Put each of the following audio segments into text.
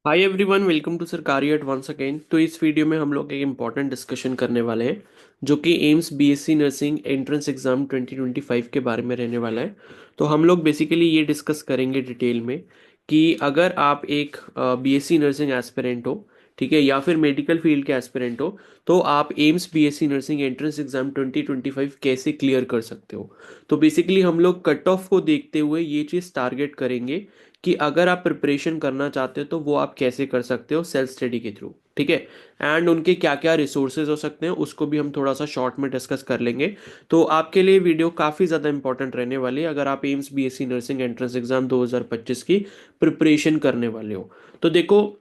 Hi everyone, welcome to सरकारी eight once again. तो इस वीडियो में हम लोग एक इम्पॉर्टेंट डिस्कशन करने वाले हैं जो कि AIIMS BSc nursing entrance exam 2025 के बारे में रहने वाला है। तो हम लोग बेसिकली ये डिस्कस करेंगे डिटेल में कि अगर आप एक बीएससी नर्सिंग एस्पिरेंट हो, ठीक है, या फिर मेडिकल फील्ड के एस्पिरेंट हो, तो आप AIIMS BSc nursing entrance exam 2025 कैसे क्लियर कर सकते हो। तो बेसिकली हम लोग कट ऑफ को देखते हुए ये चीज़ टारगेट करेंगे कि अगर आप प्रिपरेशन करना चाहते हो तो वो आप कैसे कर सकते हो सेल्फ स्टडी के थ्रू, ठीक है। एंड उनके क्या क्या रिसोर्सेज हो सकते हैं उसको भी हम थोड़ा सा शॉर्ट में डिस्कस कर लेंगे। तो आपके लिए वीडियो काफ़ी ज़्यादा इंपॉर्टेंट रहने वाली है अगर आप AIIMS BSc nursing entrance exam 2025 की प्रिपरेशन करने वाले हो। तो देखो,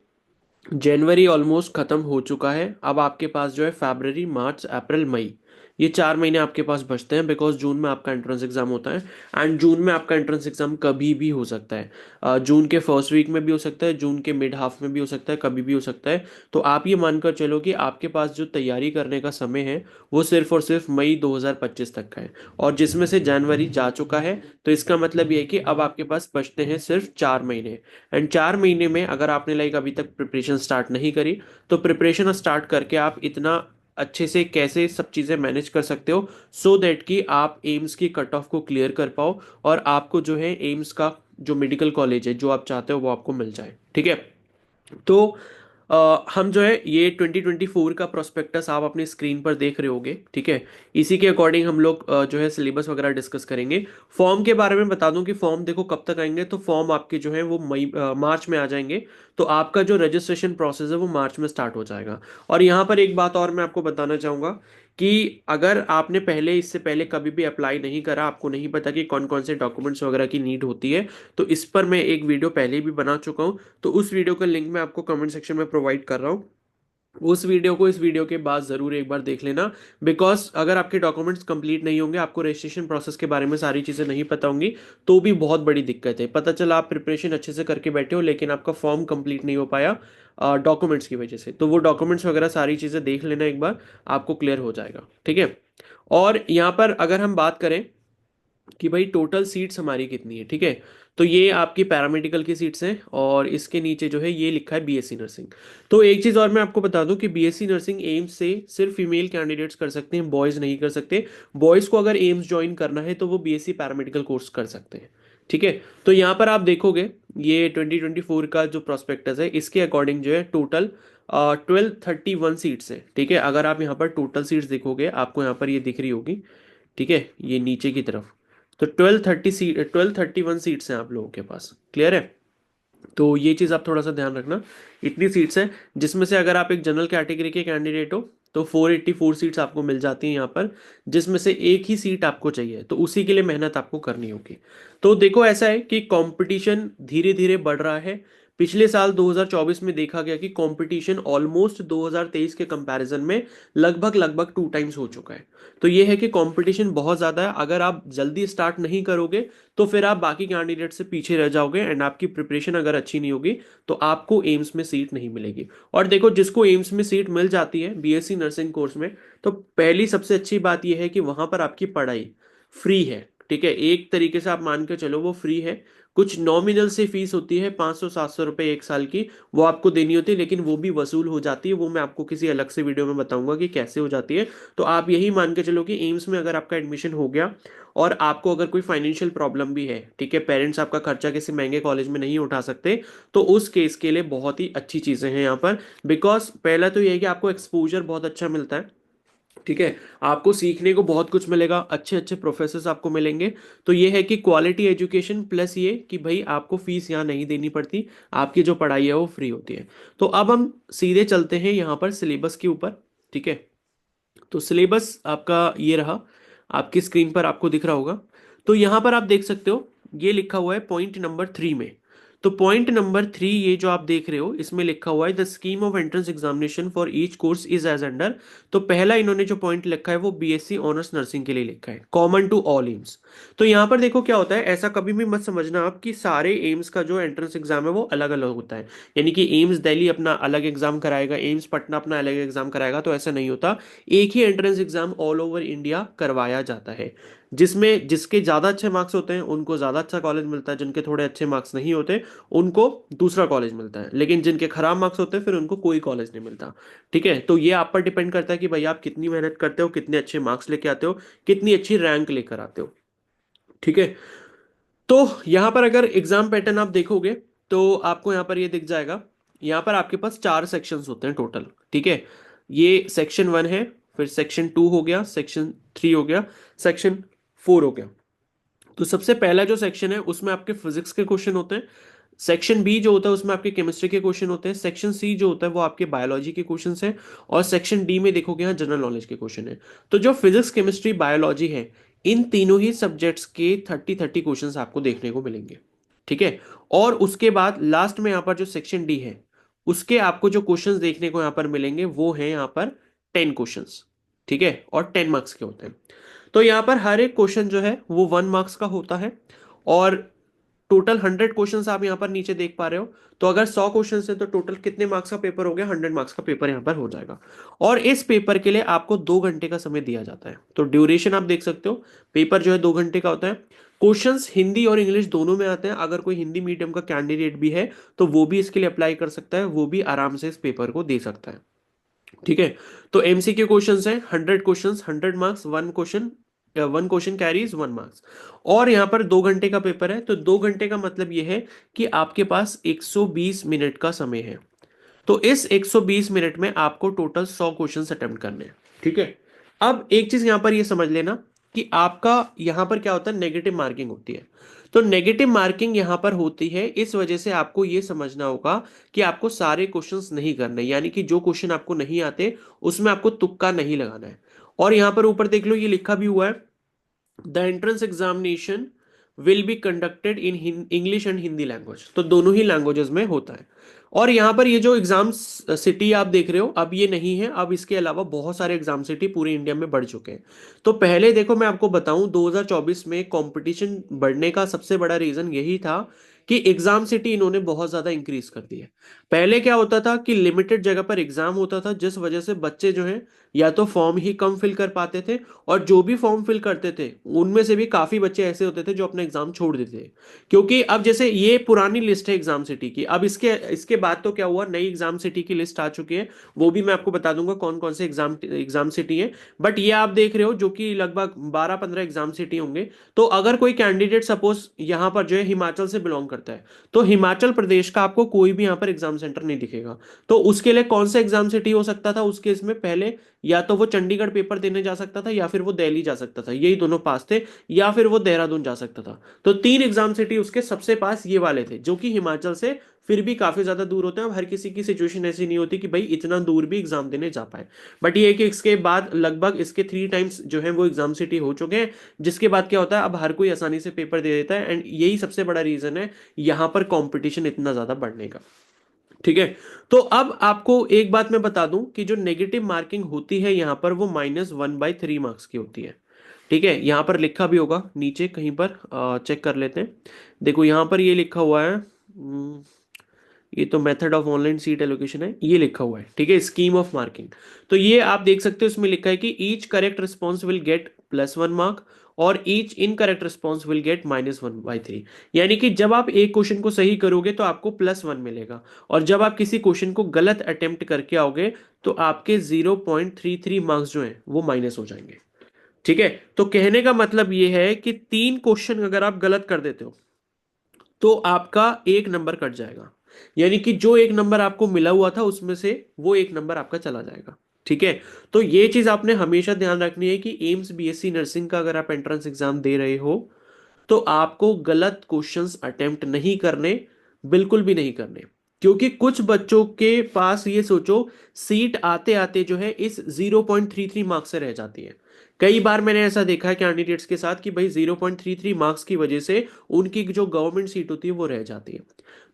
जनवरी ऑलमोस्ट खत्म हो चुका है। अब आपके पास जो है फरवरी, मार्च, अप्रैल, मई, ये 4 महीने आपके पास बचते हैं बिकॉज जून में आपका एंट्रेंस एग्जाम होता है। एंड जून में आपका एंट्रेंस एग्जाम कभी भी हो सकता है। जून के फर्स्ट वीक में भी हो सकता है, जून के मिड हाफ में भी हो सकता है, कभी भी हो सकता है। तो आप ये मानकर चलो कि आपके पास जो तैयारी करने का समय है वो सिर्फ और सिर्फ मई 2025 तक का है, और जिसमें से जनवरी जा चुका है। तो इसका मतलब ये है कि अब आपके पास बचते हैं सिर्फ 4 महीने। एंड 4 महीने में अगर आपने लाइक अभी तक प्रिपरेशन स्टार्ट नहीं करी, तो प्रिपरेशन स्टार्ट करके आप इतना अच्छे से कैसे सब चीज़ें मैनेज कर सकते हो सो दैट कि आप एम्स की कट ऑफ को क्लियर कर पाओ और आपको जो है एम्स का जो मेडिकल कॉलेज है जो आप चाहते हो वो आपको मिल जाए, ठीक है। तो हम जो है ये 2024 का प्रोस्पेक्टस आप अपनी स्क्रीन पर देख रहे होगे, ठीक है। इसी के अकॉर्डिंग हम लोग जो है सिलेबस वगैरह डिस्कस करेंगे। फॉर्म के बारे में बता दूं कि फॉर्म देखो कब तक आएंगे, तो फॉर्म आपके जो है वो मार्च में आ जाएंगे। तो आपका जो रजिस्ट्रेशन प्रोसेस है वो मार्च में स्टार्ट हो जाएगा। और यहाँ पर एक बात और मैं आपको बताना चाहूँगा कि अगर आपने पहले इससे पहले कभी भी अप्लाई नहीं करा, आपको नहीं पता कि कौन कौन से डॉक्यूमेंट्स वगैरह की नीड होती है, तो इस पर मैं एक वीडियो पहले भी बना चुका हूँ। तो उस वीडियो का लिंक मैं आपको कमेंट सेक्शन में प्रोवाइड कर रहा हूँ। उस वीडियो को इस वीडियो के बाद ज़रूर एक बार देख लेना। बिकॉज अगर आपके डॉक्यूमेंट्स कंप्लीट नहीं होंगे, आपको रजिस्ट्रेशन प्रोसेस के बारे में सारी चीज़ें नहीं पता होंगी, तो भी बहुत बड़ी दिक्कत है। पता चला आप प्रिपरेशन अच्छे से करके बैठे हो लेकिन आपका फॉर्म कंप्लीट नहीं हो पाया डॉक्यूमेंट्स की वजह से, तो वो डॉक्यूमेंट्स वगैरह सारी चीज़ें देख लेना एक बार, आपको क्लियर हो जाएगा, ठीक है। और यहाँ पर अगर हम बात करें कि भाई टोटल सीट्स हमारी कितनी है, ठीक है। तो ये आपकी पैरामेडिकल की सीट्स हैं और इसके नीचे जो है ये लिखा है बीएससी नर्सिंग। तो एक चीज़ और मैं आपको बता दूं कि बीएससी नर्सिंग एम्स से सिर्फ फीमेल कैंडिडेट्स कर सकते हैं, बॉयज़ नहीं कर सकते। बॉयज़ को अगर एम्स ज्वाइन करना है तो वो बीएससी पैरामेडिकल कोर्स कर सकते हैं, ठीक है। तो यहाँ पर आप देखोगे ये 2024 का जो प्रोस्पेक्टस है इसके अकॉर्डिंग जो है टोटल 1231 सीट्स हैं, ठीक है। अगर आप यहाँ पर टोटल सीट्स देखोगे आपको यहाँ पर ये दिख रही होगी, ठीक है, ये नीचे की तरफ। तो 1231 सीट्स हैं आप लोगों के पास, क्लियर है। तो ये चीज़ आप थोड़ा सा ध्यान रखना। इतनी सीट्स हैं जिसमें से अगर आप एक जनरल कैटेगरी के कैंडिडेट हो तो 484 सीट्स आपको मिल जाती हैं यहाँ पर, जिसमें से एक ही सीट आपको चाहिए, तो उसी के लिए मेहनत आपको करनी होगी। तो देखो ऐसा है कि कंपटीशन धीरे धीरे बढ़ रहा है। पिछले साल 2024 में देखा गया कि कंपटीशन ऑलमोस्ट 2023 के कंपैरिजन में लगभग लगभग 2 टाइम्स हो चुका है। तो ये है कि कंपटीशन बहुत ज़्यादा है। अगर आप जल्दी स्टार्ट नहीं करोगे तो फिर आप बाकी कैंडिडेट से पीछे रह जाओगे एंड आपकी प्रिपरेशन अगर अच्छी नहीं होगी तो आपको एम्स में सीट नहीं मिलेगी। और देखो, जिसको एम्स में सीट मिल जाती है बीएससी नर्सिंग कोर्स में, तो पहली सबसे अच्छी बात यह है कि वहां पर आपकी पढ़ाई फ्री है, ठीक है। एक तरीके से आप मान के चलो वो फ्री है। कुछ नॉमिनल से फीस होती है 500-700 रुपये एक साल की, वो आपको देनी होती है, लेकिन वो भी वसूल हो जाती है। वो मैं आपको किसी अलग से वीडियो में बताऊंगा कि कैसे हो जाती है। तो आप यही मान के चलो कि एम्स में अगर आपका एडमिशन हो गया और आपको अगर कोई फाइनेंशियल प्रॉब्लम भी है, ठीक है, पेरेंट्स आपका खर्चा किसी महंगे कॉलेज में नहीं उठा सकते, तो उस केस के लिए बहुत ही अच्छी चीज़ें हैं यहाँ पर। बिकॉज पहला तो ये है कि आपको एक्सपोजर बहुत अच्छा मिलता है, ठीक है। आपको सीखने को बहुत कुछ मिलेगा, अच्छे अच्छे प्रोफेसर्स आपको मिलेंगे। तो ये है कि क्वालिटी एजुकेशन प्लस ये कि भाई आपको फीस यहाँ नहीं देनी पड़ती, आपकी जो पढ़ाई है वो फ्री होती है। तो अब हम सीधे चलते हैं यहाँ पर सिलेबस के ऊपर, ठीक है। तो सिलेबस आपका ये रहा, आपकी स्क्रीन पर आपको दिख रहा होगा। तो यहां पर आप देख सकते हो ये लिखा हुआ है पॉइंट नंबर 3 में। तो पॉइंट नंबर 3 ये जो आप देख रहे हो इसमें लिखा हुआ है the scheme of entrance examination for each course is as under. तो पहला इन्होंने जो पॉइंट लिखा है वो बीएससी ऑनर्स नर्सिंग के लिए लिखा है, कॉमन टू ऑल एम्स। तो यहाँ पर देखो क्या होता है, ऐसा कभी भी मत समझना आप कि सारे एम्स का जो एंट्रेंस एग्जाम है वो अलग अलग होता है, यानी कि एम्स दिल्ली अपना अलग एग्जाम कराएगा, एम्स पटना अपना अलग एग्जाम कराएगा, तो ऐसा नहीं होता। एक ही entrance exam all over India करवाया जाता है, जिसमें जिसके ज़्यादा अच्छे मार्क्स होते हैं उनको ज़्यादा अच्छा कॉलेज मिलता है, जिनके थोड़े अच्छे मार्क्स नहीं होते उनको दूसरा कॉलेज मिलता है, लेकिन जिनके खराब मार्क्स होते हैं फिर उनको कोई कॉलेज नहीं मिलता। ठीक है, तो ये आप पर डिपेंड करता है कि भाई आप कितनी मेहनत करते हो, कितने अच्छे मार्क्स लेके आते हो, कितनी अच्छी रैंक लेकर आते हो। ठीक है, तो यहां पर अगर एग्जाम पैटर्न आप देखोगे तो आपको यहां पर ये दिख जाएगा। यहां पर आपके पास 4 सेक्शंस होते हैं टोटल। ठीक है, ये सेक्शन 1 है, फिर सेक्शन 2 हो गया, सेक्शन 3 हो गया, सेक्शन 4 हो गया। तो सबसे पहला जो सेक्शन है उसमें आपके फिजिक्स के क्वेश्चन होते हैं। सेक्शन 2 जो होता है उसमें आपके केमिस्ट्री के क्वेश्चन होते हैं। सेक्शन 3 जो होता है वो आपके बायोलॉजी के क्वेश्चन है। और सेक्शन 4 में देखोगे यहाँ जनरल नॉलेज के क्वेश्चन है। तो जो फिजिक्स केमिस्ट्री बायोलॉजी है, इन तीनों ही सब्जेक्ट्स के 30-30 क्वेश्चन आपको देखने को मिलेंगे। ठीक है, और उसके बाद लास्ट में यहाँ पर जो सेक्शन 4 है उसके आपको जो क्वेश्चंस देखने को यहाँ पर मिलेंगे वो है यहाँ पर 10 क्वेश्चंस। ठीक है, और 10 मार्क्स के होते हैं। तो यहाँ पर हर एक क्वेश्चन जो है वो 1 मार्क्स का होता है। और टोटल 100 क्वेश्चन आप यहाँ पर नीचे देख पा रहे हो। तो अगर 100 क्वेश्चन है तो टोटल कितने मार्क्स का पेपर हो गया, 100 मार्क्स का पेपर यहाँ पर हो जाएगा। और इस पेपर के लिए आपको 2 घंटे का समय दिया जाता है। तो ड्यूरेशन आप देख सकते हो, पेपर जो है 2 घंटे का होता है। क्वेश्चंस हिंदी और इंग्लिश दोनों में आते हैं। अगर कोई हिंदी मीडियम का कैंडिडेट भी है तो वो भी इसके लिए अप्लाई कर सकता है, वो भी आराम से इस पेपर को दे सकता है। ठीक है, तो एमसीक्यू क्वेश्चंस है, 100 questions, 100 marks, 1 question carries 1 marks. और यहां पर 2 घंटे का पेपर है, तो 2 घंटे का मतलब यह है कि आपके पास 120 मिनट का समय है। तो इस 120 मिनट में आपको टोटल 100 क्वेश्चंस अटेम्प्ट करने हैं। ठीक है, अब एक चीज यहां पर यह समझ लेना कि आपका यहां पर क्या होता है, नेगेटिव मार्किंग होती है। तो नेगेटिव मार्किंग यहां पर होती है, इस वजह से आपको यह समझना होगा कि आपको सारे क्वेश्चंस नहीं करने, यानी कि जो क्वेश्चन आपको नहीं आते उसमें आपको तुक्का नहीं लगाना है। और यहां पर ऊपर देख लो, ये लिखा भी हुआ है, the entrance examination will be conducted in English and Hindi language. तो दोनों ही लैंग्वेजेस में होता है। और यहाँ पर ये जो एग्जाम सिटी आप देख रहे हो, अब ये नहीं है, अब इसके अलावा बहुत सारे एग्जाम सिटी पूरे इंडिया में बढ़ चुके हैं। तो पहले देखो मैं आपको बताऊं, 2024 में कंपटीशन बढ़ने का सबसे बड़ा रीजन यही था कि एग्जाम सिटी इन्होंने बहुत ज्यादा इंक्रीज कर दी है। पहले क्या होता था कि लिमिटेड जगह पर एग्जाम होता था, जिस वजह से बच्चे जो हैं या तो फॉर्म ही कम फिल कर पाते थे, और जो भी फॉर्म फिल करते थे उनमें से भी काफी बच्चे ऐसे होते थे जो अपना एग्जाम छोड़ देते थे। क्योंकि अब जैसे ये पुरानी लिस्ट है एग्जाम सिटी की, अब इसके इसके बाद तो क्या हुआ, नई एग्जाम सिटी की लिस्ट आ चुकी है। वो भी मैं आपको बता दूंगा कौन कौन से एग्जाम एग्जाम सिटी है। बट ये आप देख रहे हो जो कि लगभग 12-15 एग्जाम सिटी होंगे। तो अगर कोई कैंडिडेट सपोज यहाँ पर जो है हिमाचल से बिलोंग करता है, तो हिमाचल प्रदेश का आपको कोई भी यहाँ पर एग्जाम सेंटर नहीं दिखेगा। तो उसके लिए कौन सा एग्जाम सिटी हो सकता था उसके इसमें पहले, या तो वो चंडीगढ़ पेपर देने जा सकता था, या फिर वो दिल्ली जा सकता था, यही दोनों पास थे, या फिर वो देहरादून जा सकता था। तो 3 एग्जाम सिटी उसके सबसे पास ये वाले थे, जो कि हिमाचल से फिर भी काफी ज्यादा दूर होते हैं। अब हर किसी की सिचुएशन ऐसी नहीं होती कि भाई इतना दूर भी एग्जाम देने जा पाए। बट ये है कि इसके बाद लगभग इसके 3 टाइम्स जो है वो एग्जाम सिटी हो चुके हैं, जिसके बाद क्या होता है, अब हर कोई आसानी से पेपर दे देता है। एंड यही सबसे बड़ा रीजन है यहाँ पर कंपटीशन इतना ज्यादा बढ़ने का। ठीक है, तो अब आपको एक बात मैं बता दूं कि जो नेगेटिव मार्किंग होती है यहां पर वो -1/3 मार्क्स की होती है। ठीक है, यहां पर लिखा भी होगा नीचे कहीं पर, चेक कर लेते हैं। देखो यहां पर ये लिखा हुआ है, ये तो method of online seat allocation है, ये लिखा हुआ है। ठीक है, स्कीम ऑफ मार्किंग। तो ये आप देख सकते हो, इसमें लिखा है कि each correct response will get +1 mark और each incorrect response will get -1/3। यानी कि जब आप एक क्वेश्चन को सही करोगे तो आपको +1 मिलेगा, और जब आप किसी क्वेश्चन को गलत अटेम्प्ट करके आओगे तो आपके 0.33 मार्क्स जो है वो माइनस हो जाएंगे। ठीक है, तो कहने का मतलब ये है कि 3 क्वेश्चन अगर आप गलत कर देते हो तो आपका 1 नंबर कट जाएगा, यानी कि जो 1 नंबर आपको मिला हुआ था उसमें से वो 1 नंबर आपका चला जाएगा। ठीक है, तो ये चीज आपने हमेशा ध्यान रखनी है कि एम्स बीएससी नर्सिंग का अगर आप एंट्रेंस एग्जाम दे रहे हो तो आपको गलत क्वेश्चंस अटेम्प्ट नहीं करने, बिल्कुल भी नहीं करने। क्योंकि कुछ बच्चों के पास ये सोचो, सीट आते आते जो है इस 0.33 मार्क्स से रह जाती है। कई बार मैंने ऐसा देखा है कैंडिडेट्स के साथ कि भाई 0.33 मार्क्स की वजह से उनकी जो गवर्नमेंट सीट होती है वो रह जाती है।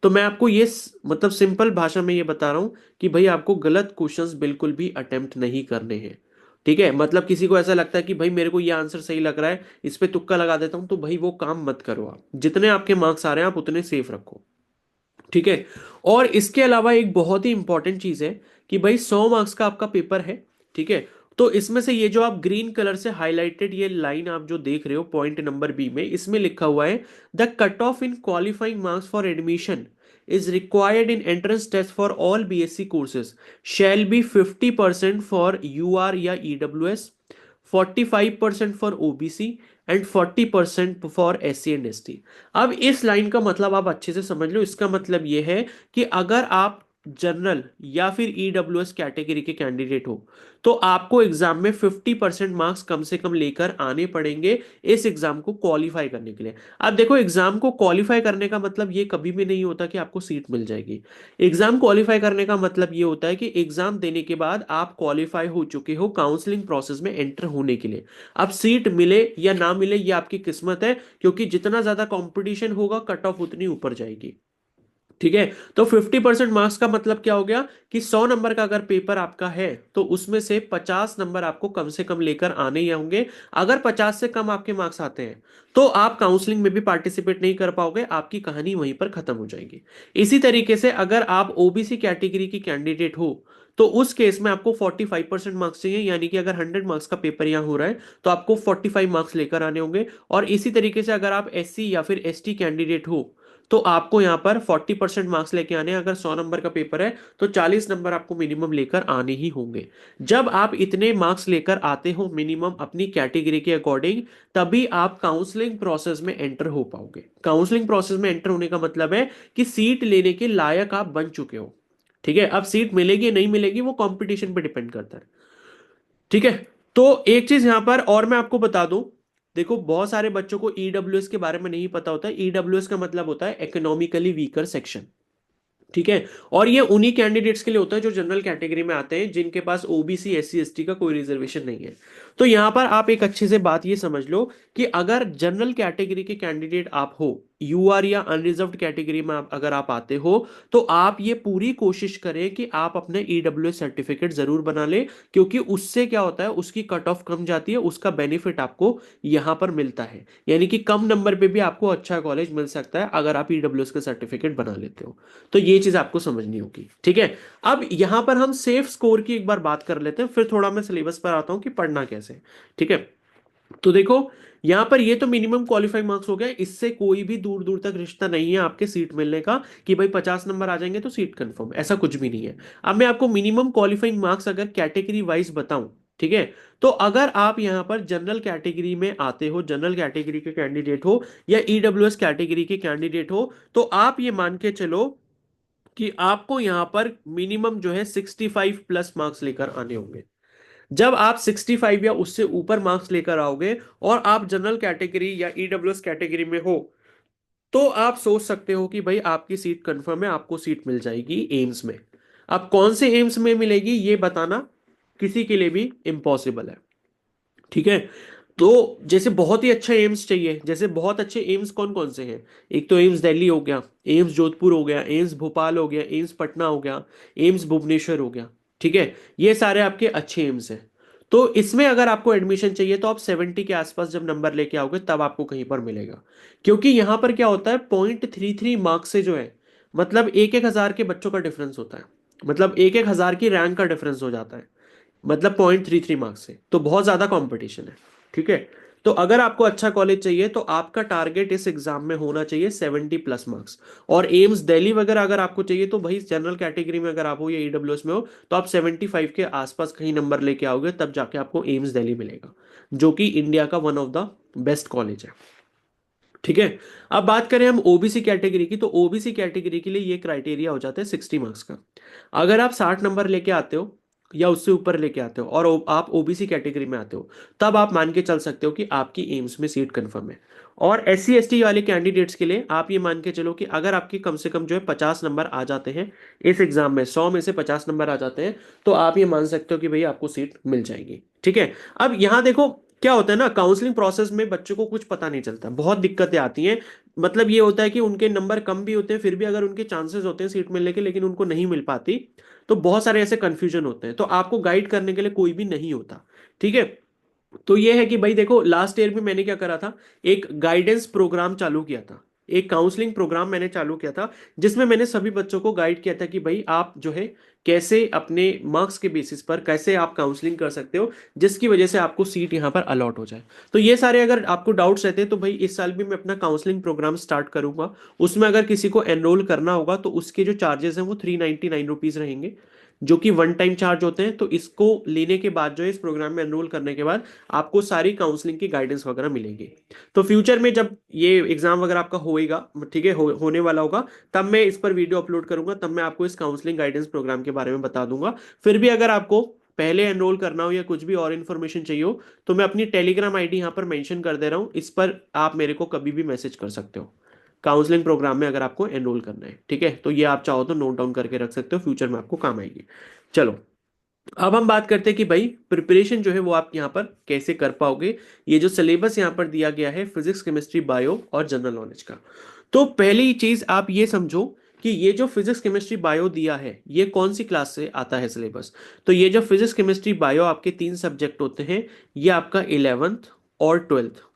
तो मैं आपको ये मतलब सिंपल भाषा में ये बता रहा हूं कि भाई आपको गलत क्वेश्चंस बिल्कुल भी अटेम्प्ट नहीं करने हैं। ठीक है, मतलब किसी को ऐसा लगता है कि भाई मेरे को ये आंसर सही लग रहा है, इस पे तुक्का लगा देता हूं, तो भाई वो काम मत करो। आप जितने आपके मार्क्स आ रहे हैं आप उतने सेफ रखो। ठीक है। और इसके अलावा एक बहुत ही इंपॉर्टेंट चीज है कि भाई 100 मार्क्स का आपका पेपर है। ठीक है। तो इसमें से ये जो आप ग्रीन कलर से हाईलाइटेड ये लाइन आप जो देख रहे हो पॉइंट नंबर बी में, इसमें लिखा हुआ है the cut off in qualifying marks for admission is required in entrance test for all BSc courses shall be 50% for UR या EWS, 45% for OBC and 40% for SC and ST। अब इस line का मतलब आप अच्छे से समझ लो। इसका मतलब यह है कि अगर आप जनरल या फिर EWS कैटेगरी के कैंडिडेट हो तो आपको एग्जाम में 50% मार्क्स कम से कम लेकर आने पड़ेंगे इस एग्जाम को क्वालिफाई करने के लिए। अब देखो, एग्जाम को क्वालिफाई करने का मतलब ये कभी भी नहीं होता कि आपको सीट मिल जाएगी। एग्जाम क्वालिफाई करने का मतलब ये होता है कि एग्जाम देने के बाद आप क्वालिफाई हो चुके हो काउंसलिंग प्रोसेस में एंटर होने के लिए। अब सीट मिले या ना मिले ये आपकी किस्मत है, क्योंकि जितना ज्यादा कंपटीशन होगा कट ऑफ उतनी ऊपर जाएगी। ठीक है। तो 50% मार्क्स का मतलब क्या हो गया कि 100 नंबर का अगर पेपर आपका है तो उसमें से 50 नंबर आपको कम से कम लेकर आने ही होंगे। अगर 50 से कम आपके मार्क्स आते हैं तो आप काउंसलिंग में भी पार्टिसिपेट नहीं कर पाओगे, आपकी कहानी वहीं पर खत्म हो जाएगी। इसी तरीके से अगर आप ओबीसी कैटेगरी की कैंडिडेट हो तो उस केस में आपको 45% मार्क्स चाहिए, यानी कि अगर 100 मार्क्स का पेपर यहां हो रहा है तो आपको 45 मार्क्स लेकर आने होंगे। और इसी तरीके से अगर आप एससी या फिर एसटी कैंडिडेट हो तो आपको यहां पर 40% मार्क्स लेके आने हैं। अगर 100 नंबर का पेपर है तो 40 नंबर आपको मिनिमम लेकर आने ही होंगे। जब आप इतने मार्क्स लेकर आते हो मिनिमम अपनी कैटेगरी के अकॉर्डिंग, तभी आप काउंसलिंग प्रोसेस में एंटर हो पाओगे। काउंसलिंग प्रोसेस में एंटर होने का मतलब है कि सीट लेने के लायक आप बन चुके हो। ठीक है। अब सीट मिलेगी नहीं मिलेगी वो कंपटीशन पे डिपेंड करता है। ठीक है। तो एक चीज यहां पर और मैं आपको बता दूं, देखो बहुत सारे बच्चों को ईडब्ल्यूएस के बारे में नहीं पता होता है। ईडब्ल्यूएस का मतलब होता है इकोनॉमिकली वीकर सेक्शन। ठीक है। और ये उन्हीं कैंडिडेट्स के लिए होता है जो जनरल कैटेगरी में आते हैं, जिनके पास ओबीसी एससी एसटी का कोई रिजर्वेशन नहीं है। तो यहां पर आप एक अच्छे से बात ये समझ लो कि अगर जनरल कैटेगरी के कैंडिडेट आप हो, यूआर या अनरिजर्व्ड कैटेगरी में अगर आप आते हो, तो आप ये पूरी कोशिश करें कि आप अपने ईडब्ल्यूएस सर्टिफिकेट जरूर बना लें, क्योंकि उससे क्या होता है उसकी कट ऑफ कम जाती है, उसका बेनिफिट आपको यहां पर मिलता है। यानी कि कम नंबर पे भी आपको अच्छा कॉलेज मिल सकता है अगर आप ईडब्ल्यूएस का सर्टिफिकेट बना लेते हो। तो ये चीज आपको समझनी होगी। ठीक है। अब यहां पर हम सेफ स्कोर की एक बार बात कर लेते हैं, फिर थोड़ा मैं सिलेबस पर आता हूं कि पढ़ना कैसे। ठीक है। तो देखो, यहां पर ये तो मिनिमम क्वालिफाइंग मार्क्स हो गया, इससे कोई भी दूर दूर तक रिश्ता नहीं है आपके सीट मिलने का कि भाई 50 नंबर आ जाएंगे तो सीट कंफर्म, ऐसा कुछ भी नहीं है। अब मैं आपको मिनिमम क्वालिफाइंग मार्क्स अगर कैटेगरी वाइज बताऊं, ठीक है, तो अगर आप यहां पर जनरल कैटेगरी में आते हो, जनरल कैटेगरी के कैंडिडेट हो या ईडब्ल्यूएस कैटेगरी के कैंडिडेट हो, तो आप ये मान के चलो कि आपको यहां पर मिनिमम जो है 65 प्लस मार्क्स लेकर आने होंगे। जब आप 65 या उससे ऊपर मार्क्स लेकर आओगे और आप जनरल कैटेगरी या ईडब्ल्यूएस कैटेगरी में हो, तो आप सोच सकते हो कि भाई आपकी सीट कंफर्म है, आपको सीट मिल जाएगी एम्स में। अब कौन से एम्स में मिलेगी ये बताना किसी के लिए भी इम्पॉसिबल है। ठीक है। तो जैसे बहुत ही अच्छा एम्स चाहिए, जैसे बहुत अच्छे एम्स कौन कौन से हैं, एक तो एम्स दिल्ली हो गया, एम्स जोधपुर हो गया, एम्स भोपाल हो गया, एम्स पटना हो गया, एम्स भुवनेश्वर हो गया। ठीक है। ये सारे आपके अच्छे एम्स हैं। तो इसमें अगर आपको एडमिशन चाहिए तो आप 70 के आसपास जब नंबर लेके आओगे तब आपको कहीं पर मिलेगा। क्योंकि यहां पर क्या होता है, 0.33 मार्क्स से जो है, मतलब एक एक हजार के बच्चों का डिफरेंस होता है, मतलब एक एक हजार की रैंक का डिफरेंस हो जाता है, मतलब 0.33 मार्क्स से, तो बहुत ज्यादा कंपटीशन है। ठीक है। तो अगर आपको अच्छा कॉलेज चाहिए तो आपका टारगेट इस एग्जाम में होना चाहिए 70 प्लस मार्क्स। और एम्स दिल्ली वगैरह अगर आपको चाहिए तो भाई जनरल कैटेगरी में अगर आप हो या ईडब्ल्यूएस में हो तो आप 75 के आसपास कहीं नंबर लेके आओगे तब जाके आपको एम्स दिल्ली मिलेगा, जो कि इंडिया का one of the best college है। ठीक है। अब बात करें हम ओबीसी कैटेगरी की, तो ओबीसी कैटेगरी के लिए ये क्राइटेरिया हो जाता है 60 मार्क्स का। अगर आप 60 नंबर लेके आते हो या उससे ऊपर लेके आते हो और आप ओबीसी कैटेगरी में आते हो, तब आप मान के चल सकते हो कि आपकी एम्स में सीट कंफर्म है। और एस सी एस टी वाले कैंडिडेट्स के लिए आप ये मान के चलो कि अगर आपके कम से कम जो है 50 नंबर आ जाते हैं इस एग्जाम में, 100 में से 50 नंबर आ जाते हैं, तो आप ये मान सकते हो कि भाई आपको सीट मिल जाएगी। ठीक है। अब यहां देखो क्या होता है ना, काउंसलिंग प्रोसेस में बच्चों को कुछ पता नहीं चलता, बहुत दिक्कतें आती हैं। मतलब ये होता है कि उनके नंबर कम भी होते हैं, फिर भी अगर उनके चांसेस होते हैं सीट मिलने के लेकिन उनको नहीं मिल पाती, तो बहुत सारे ऐसे कंफ्यूजन होते हैं, तो आपको गाइड करने के लिए कोई भी नहीं होता। ठीक है। तो ये है कि भाई देखो, लास्ट ईयर में मैंने क्या करा था, एक गाइडेंस प्रोग्राम चालू किया था, एक काउंसलिंग प्रोग्राम मैंने चालू किया था, जिसमें मैंने सभी बच्चों को गाइड किया था कि भाई आप जो है कैसे अपने मार्क्स के बेसिस पर कैसे आप काउंसलिंग कर सकते हो, जिसकी वजह से आपको सीट यहाँ पर अलॉट हो जाए। तो ये सारे अगर आपको डाउट्स रहते हैं तो भाई इस साल भी मैं अपना काउंसलिंग प्रोग्राम स्टार्ट करूंगा। उसमें अगर किसी को एनरोल करना होगा तो उसके जो चार्जेस हैं वो 399 रुपीज रहेंगे, जो कि वन टाइम चार्ज होते हैं। तो इसको लेने के बाद जो है, इस प्रोग्राम में एनरोल करने के बाद आपको सारी काउंसलिंग की गाइडेंस वगैरह मिलेगी। तो फ्यूचर में जब ये एग्जाम वगैरह आपका होएगा, ठीक है, होने वाला होगा, तब मैं इस पर वीडियो अपलोड करूंगा, तब मैं आपको इस काउंसलिंग गाइडेंस प्रोग्राम के बारे में बता दूंगा। फिर भी अगर आपको पहले एनरोल करना हो या कुछ भी और इन्फॉर्मेशन चाहिए हो, तो मैं अपनी टेलीग्राम आईडी यहाँ पर मेंशन कर दे रहा हूँ, इस पर आप मेरे को कभी भी मैसेज कर सकते हो काउंसलिंग प्रोग्राम में अगर आपको एनरोल करना है। ठीक है, तो ये आप चाहो तो नोट डाउन करके रख सकते हो, फ्यूचर में आपको काम आएगी। चलो, अब हम बात करते हैं कि भाई प्रिपरेशन जो है वो आप यहाँ पर कैसे कर पाओगे। ये जो सिलेबस यहाँ पर दिया गया है फिजिक्स केमिस्ट्री बायो और जनरल नॉलेज का, तो पहली चीज आप ये समझो कि ये जो फिजिक्स केमिस्ट्री बायो दिया है ये कौन सी क्लास से आता है सिलेबस। तो ये जो फिजिक्स केमिस्ट्री बायो आपके तीन सब्जेक्ट होते हैं, ये आपका 11th और 12th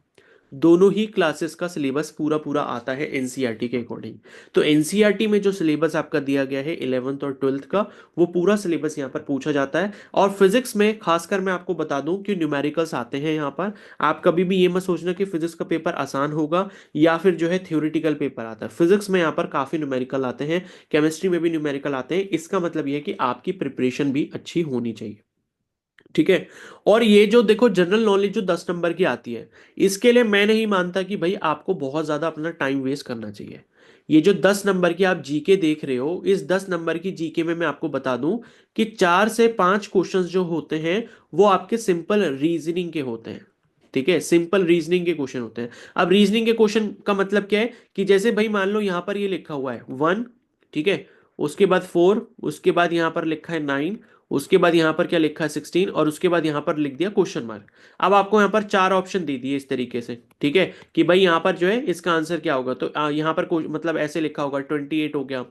दोनों ही क्लासेस का सिलेबस पूरा पूरा आता है एनसीईआरटी के अकॉर्डिंग। तो एनसीईआरटी में जो सिलेबस आपका दिया गया है 11th और 12th का, वो पूरा सिलेबस यहाँ पर पूछा जाता है। और फिजिक्स में खासकर मैं आपको बता दूं कि न्यूमेरिकल्स आते हैं यहाँ पर। आप कभी भी ये मत सोचना कि फिजिक्स का पेपर आसान होगा या फिर जो है थ्योरेटिकल पेपर आता है। फिजिक्स में यहाँ पर काफी न्यूमेरिकल आते हैं, केमिस्ट्री में भी न्यूमेरिकल आते हैं। इसका मतलब ये है कि आपकी प्रिपरेशन भी अच्छी होनी चाहिए। ठीक है। और ये जो देखो जनरल नॉलेज जो 10 नंबर की आती है, इसके लिए मैं नहीं मानता कि भाई आपको बहुत ज्यादा अपना टाइम वेस्ट करना चाहिए। ये जो 10 नंबर की आप जीके देख रहे हो, इस 10 नंबर की जीके में मैं आपको बता दूं कि 4 से 5 क्वेश्चंस जो होते हैं वो आपके सिंपल रीजनिंग के होते हैं। ठीक है, सिंपल रीजनिंग के क्वेश्चन होते हैं। अब रीजनिंग के क्वेश्चन का मतलब क्या है कि जैसे भाई मान लो यहां पर ये लिखा हुआ है 1, ठीक है, उसके बाद 4, उसके बाद यहां पर लिखा है 9, उसके बाद यहां पर क्या लिखा है 16, और उसके बाद यहां पर लिख दिया क्वेश्चन मार्क। अब आपको यहां पर 4 ऑप्शन दे दिए इस तरीके से, ठीक है, कि भाई यहां पर जो है इसका आंसर क्या होगा। तो यहां पर मतलब ऐसे लिखा होगा 28 हो गया,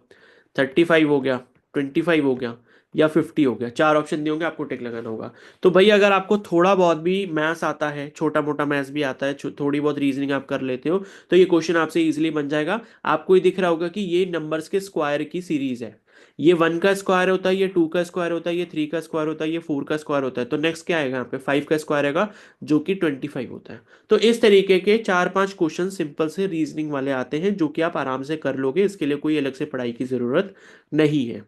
35 हो गया, 25 हो गया, या 50 हो गया। 4 ऑप्शन दिए होंगे, आपको टिक लगाना होगा। तो भाई अगर आपको थोड़ा बहुत भी मैथ्स आता है, छोटा मोटा मैथ्स भी आता है, थोड़ी बहुत रीजनिंग आप कर लेते हो, तो ये क्वेश्चन आपसे इजीली बन जाएगा। आपको ये दिख रहा होगा कि ये नंबर्स के स्क्वायर की सीरीज है। ये 1 का स्क्वायर होता है, ये 2 का स्क्वायर होता है, ये 3 का स्क्वायर होता है, ये 4 का स्क्वायर होता है। तो नेक्स्ट क्या आएगा यहाँ पे, 5 का स्क्वायर आएगा, जो कि 25 होता है। तो इस तरीके के 4-5 क्वेश्चन सिंपल से रीजनिंग वाले आते हैं, जो कि आप आराम से कर लोगे, इसके लिए कोई अलग से पढ़ाई की जरूरत नहीं है।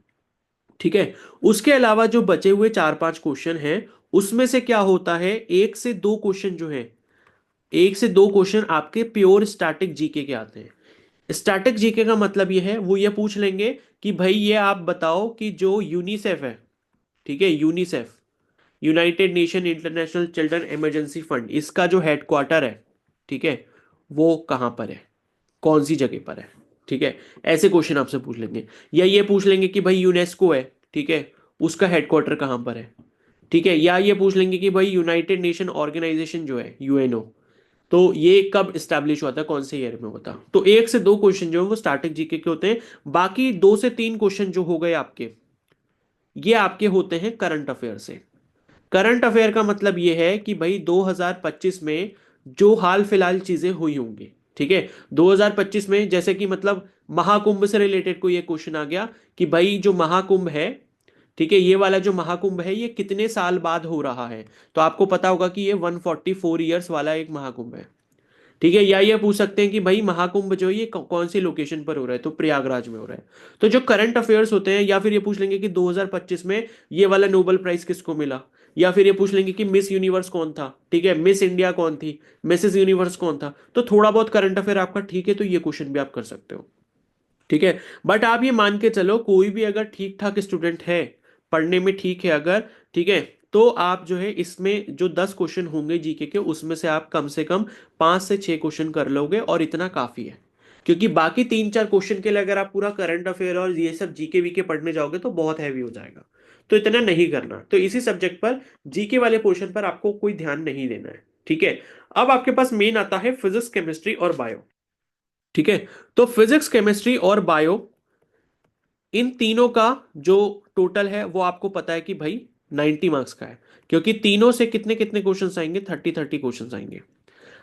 ठीक है। उसके अलावा जो बचे हुए 4-5 क्वेश्चन हैं, उसमें से क्या होता है, 1 से 2 क्वेश्चन जो है, 1 से 2 क्वेश्चन आपके प्योर स्टैटिक जीके के आते हैं। स्टैटिक जीके का मतलब ये है, वो ये पूछ लेंगे कि भाई ये आप बताओ कि जो यूनिसेफ है, ठीक है, UNICEF, United nation international children emergency fund, इसका जो हेडक्वार्टर है, ठीक है, वो कहाँ पर है, कौन सी जगह पर है। ठीक है, ऐसे क्वेश्चन आपसे पूछ लेंगे। या ये पूछ लेंगे कि भाई यूनेस्को है, ठीक है, उसका हेडक्वार्टर कहाँ पर है। ठीक है, या ये पूछ लेंगे कि भाई यूनाइटेड नेशन ऑर्गेनाइजेशन जो है यूएनओ, तो ये कब स्टैब्लिश हुआ था, कौन से ईयर में होता। तो 1 से 2 क्वेश्चन जो है वो स्टैटिक जीके के होते हैं। बाकी 2 से 3 क्वेश्चन जो हो गए आपके, ये आपके होते हैं करंट अफेयर से। करंट अफेयर का मतलब ये है कि भाई 2025 में जो हाल फिलहाल चीजें हुई होंगी, ठीक है, 2025 में जैसे कि मतलब महाकुंभ से रिलेटेड कोई ये क्वेश्चन आ गया कि भाई जो महाकुंभ है, ठीक है, ये वाला जो महाकुंभ है ये कितने साल बाद हो रहा है। तो आपको पता होगा कि ये 144 ईयर्स वाला एक महाकुंभ है। ठीक है, या ये पूछ सकते हैं कि भाई महाकुंभ जो है ये कौन सी लोकेशन पर हो रहा है, तो प्रयागराज में हो रहा है। तो जो करंट अफेयर्स होते हैं, या फिर ये पूछ लेंगे कि 2025 में ये वाला नोबेल प्राइज किसको मिला, या फिर ये पूछ लेंगे कि मिस यूनिवर्स कौन था, ठीक है, मिस इंडिया कौन थी, मिसेस यूनिवर्स कौन था। तो थोड़ा बहुत करंट अफेयर आपका ठीक है, तो ये क्वेश्चन भी आप कर सकते हो। ठीक है। बट आप ये मान के चलो, कोई भी अगर ठीक ठाक स्टूडेंट है, पढ़ने में ठीक है अगर, ठीक है, तो आप जो है इसमें जो 10 क्वेश्चन होंगे जीके के, उसमें से कम 5 से 6 क्वेश्चन कर लोगे, और इतना काफी है। क्योंकि बाकी 3-4 क्वेश्चन के लिए अगर आप पूरा करंट अफेयर और ये सब जीके वीके पढ़ने जाओगे तो बहुत हैवी हो जाएगा। तो इतना नहीं करना। तो इसी सब्जेक्ट पर, जीके वाले पोर्शन पर आपको कोई ध्यान नहीं देना है। ठीक है। अब आपके पास मेन आता है फिजिक्स केमिस्ट्री और बायो। ठीक है। तो फिजिक्स, केमिस्ट्री और बायो, इन तीनों का जो टोटल है वो आपको पता है कि भाई 90 मार्क्स का है, क्योंकि तीनों से कितने कितने क्वेश्चंस आएंगे, 30 क्वेश्चंस आएंगे।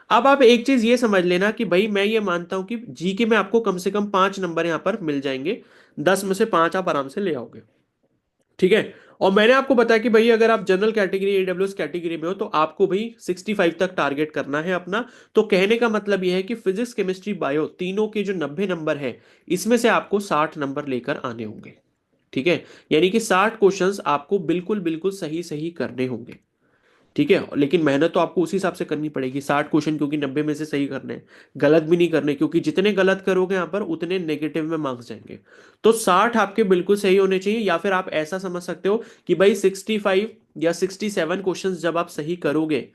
अब आप एक चीज ये समझ लेना कि भाई मैं ये मानता हूं कि जीके में आपको कम से कम 5 नंबर यहां पर मिल जाएंगे, 10 में से 5 आप आराम से ले आओगे। ठीक है। और मैंने आपको बताया कि भाई अगर आप जनरल कैटेगरी, ईडब्ल्यूएस कैटेगरी में हो तो आपको भाई 65 तक टारगेट करना है अपना। तो कहने का मतलब यह है कि फिजिक्स, केमिस्ट्री, बायो तीनों के जो 90 नंबर है, इसमें से आपको 60 नंबर लेकर आने होंगे। ठीक है। यानी कि 60 क्वेश्चंस आपको बिल्कुल बिल्कुल सही सही करने होंगे। ठीक है। लेकिन मेहनत तो आपको उसी हिसाब से करनी पड़ेगी, 60 क्वेश्चन, क्योंकि 90 में से सही करने हैं, गलत भी नहीं करने, क्योंकि जितने गलत करोगे यहां पर उतने नेगेटिव में मार्क्स जाएंगे। तो 60 आपके बिल्कुल सही होने चाहिए, या फिर आप ऐसा समझ सकते हो कि भाई 65 या 67 क्वेश्चन जब आप सही करोगे,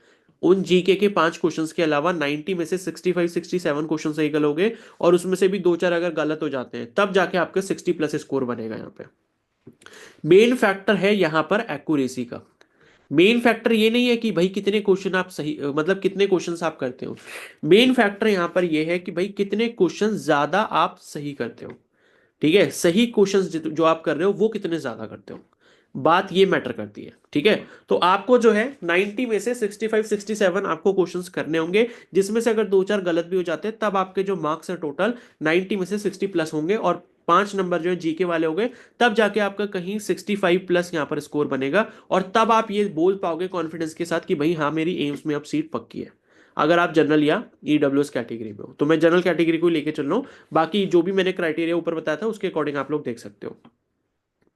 उन जीके के 5 क्वेश्चंस के अलावा 90 में से 65 67 क्वेश्चन सही करोगे, और उसमें से भी दो चार अगर गलत हो जाते हैं, तब जाके आपका 60+ स्कोर बनेगा यहाँ पे। मेन फैक्टर है यहां पर एक्यूरेसी का। मेन फैक्टर ये नहीं है कि भाई कितने क्वेश्चन आप सही, मतलब कितने क्वेश्चंस आप करते हो। मेन फैक्टर यहां पर ये है कि भाई कितने क्वेश्चन ज्यादा आप सही करते हो। ठीक है। सही क्वेश्चंस जो आप कर रहे हो वो कितने ज्यादा करते हो, बात ये मैटर करती है। ठीक है। तो आपको जो है 90 में से 65 67 आपको क्वेश्चंस करने होंगे, जिसमें से अगर दो चार गलत भी हो जाते हैं, तब आपके जो मार्क्स है टोटल 90 में से 60+ होंगे, और 5 नंबर जो है जीके वाले हो गए, तब जाके आपका कहीं 65+ यहां पर स्कोर बनेगा, और तब आप ये बोल पाओगे कॉन्फिडेंस के साथ कि भाई हाँ मेरी एम्स में अब सीट पक्की है। अगर आप जनरल या ईडब्ल्यूएस कैटेगरी में हो, तो मैं जनरल कैटेगरी को लेके चल रहा हूँ, बाकी जो भी मैंने क्राइटेरिया ऊपर बताया था उसके अकॉर्डिंग आप लोग देख सकते हो।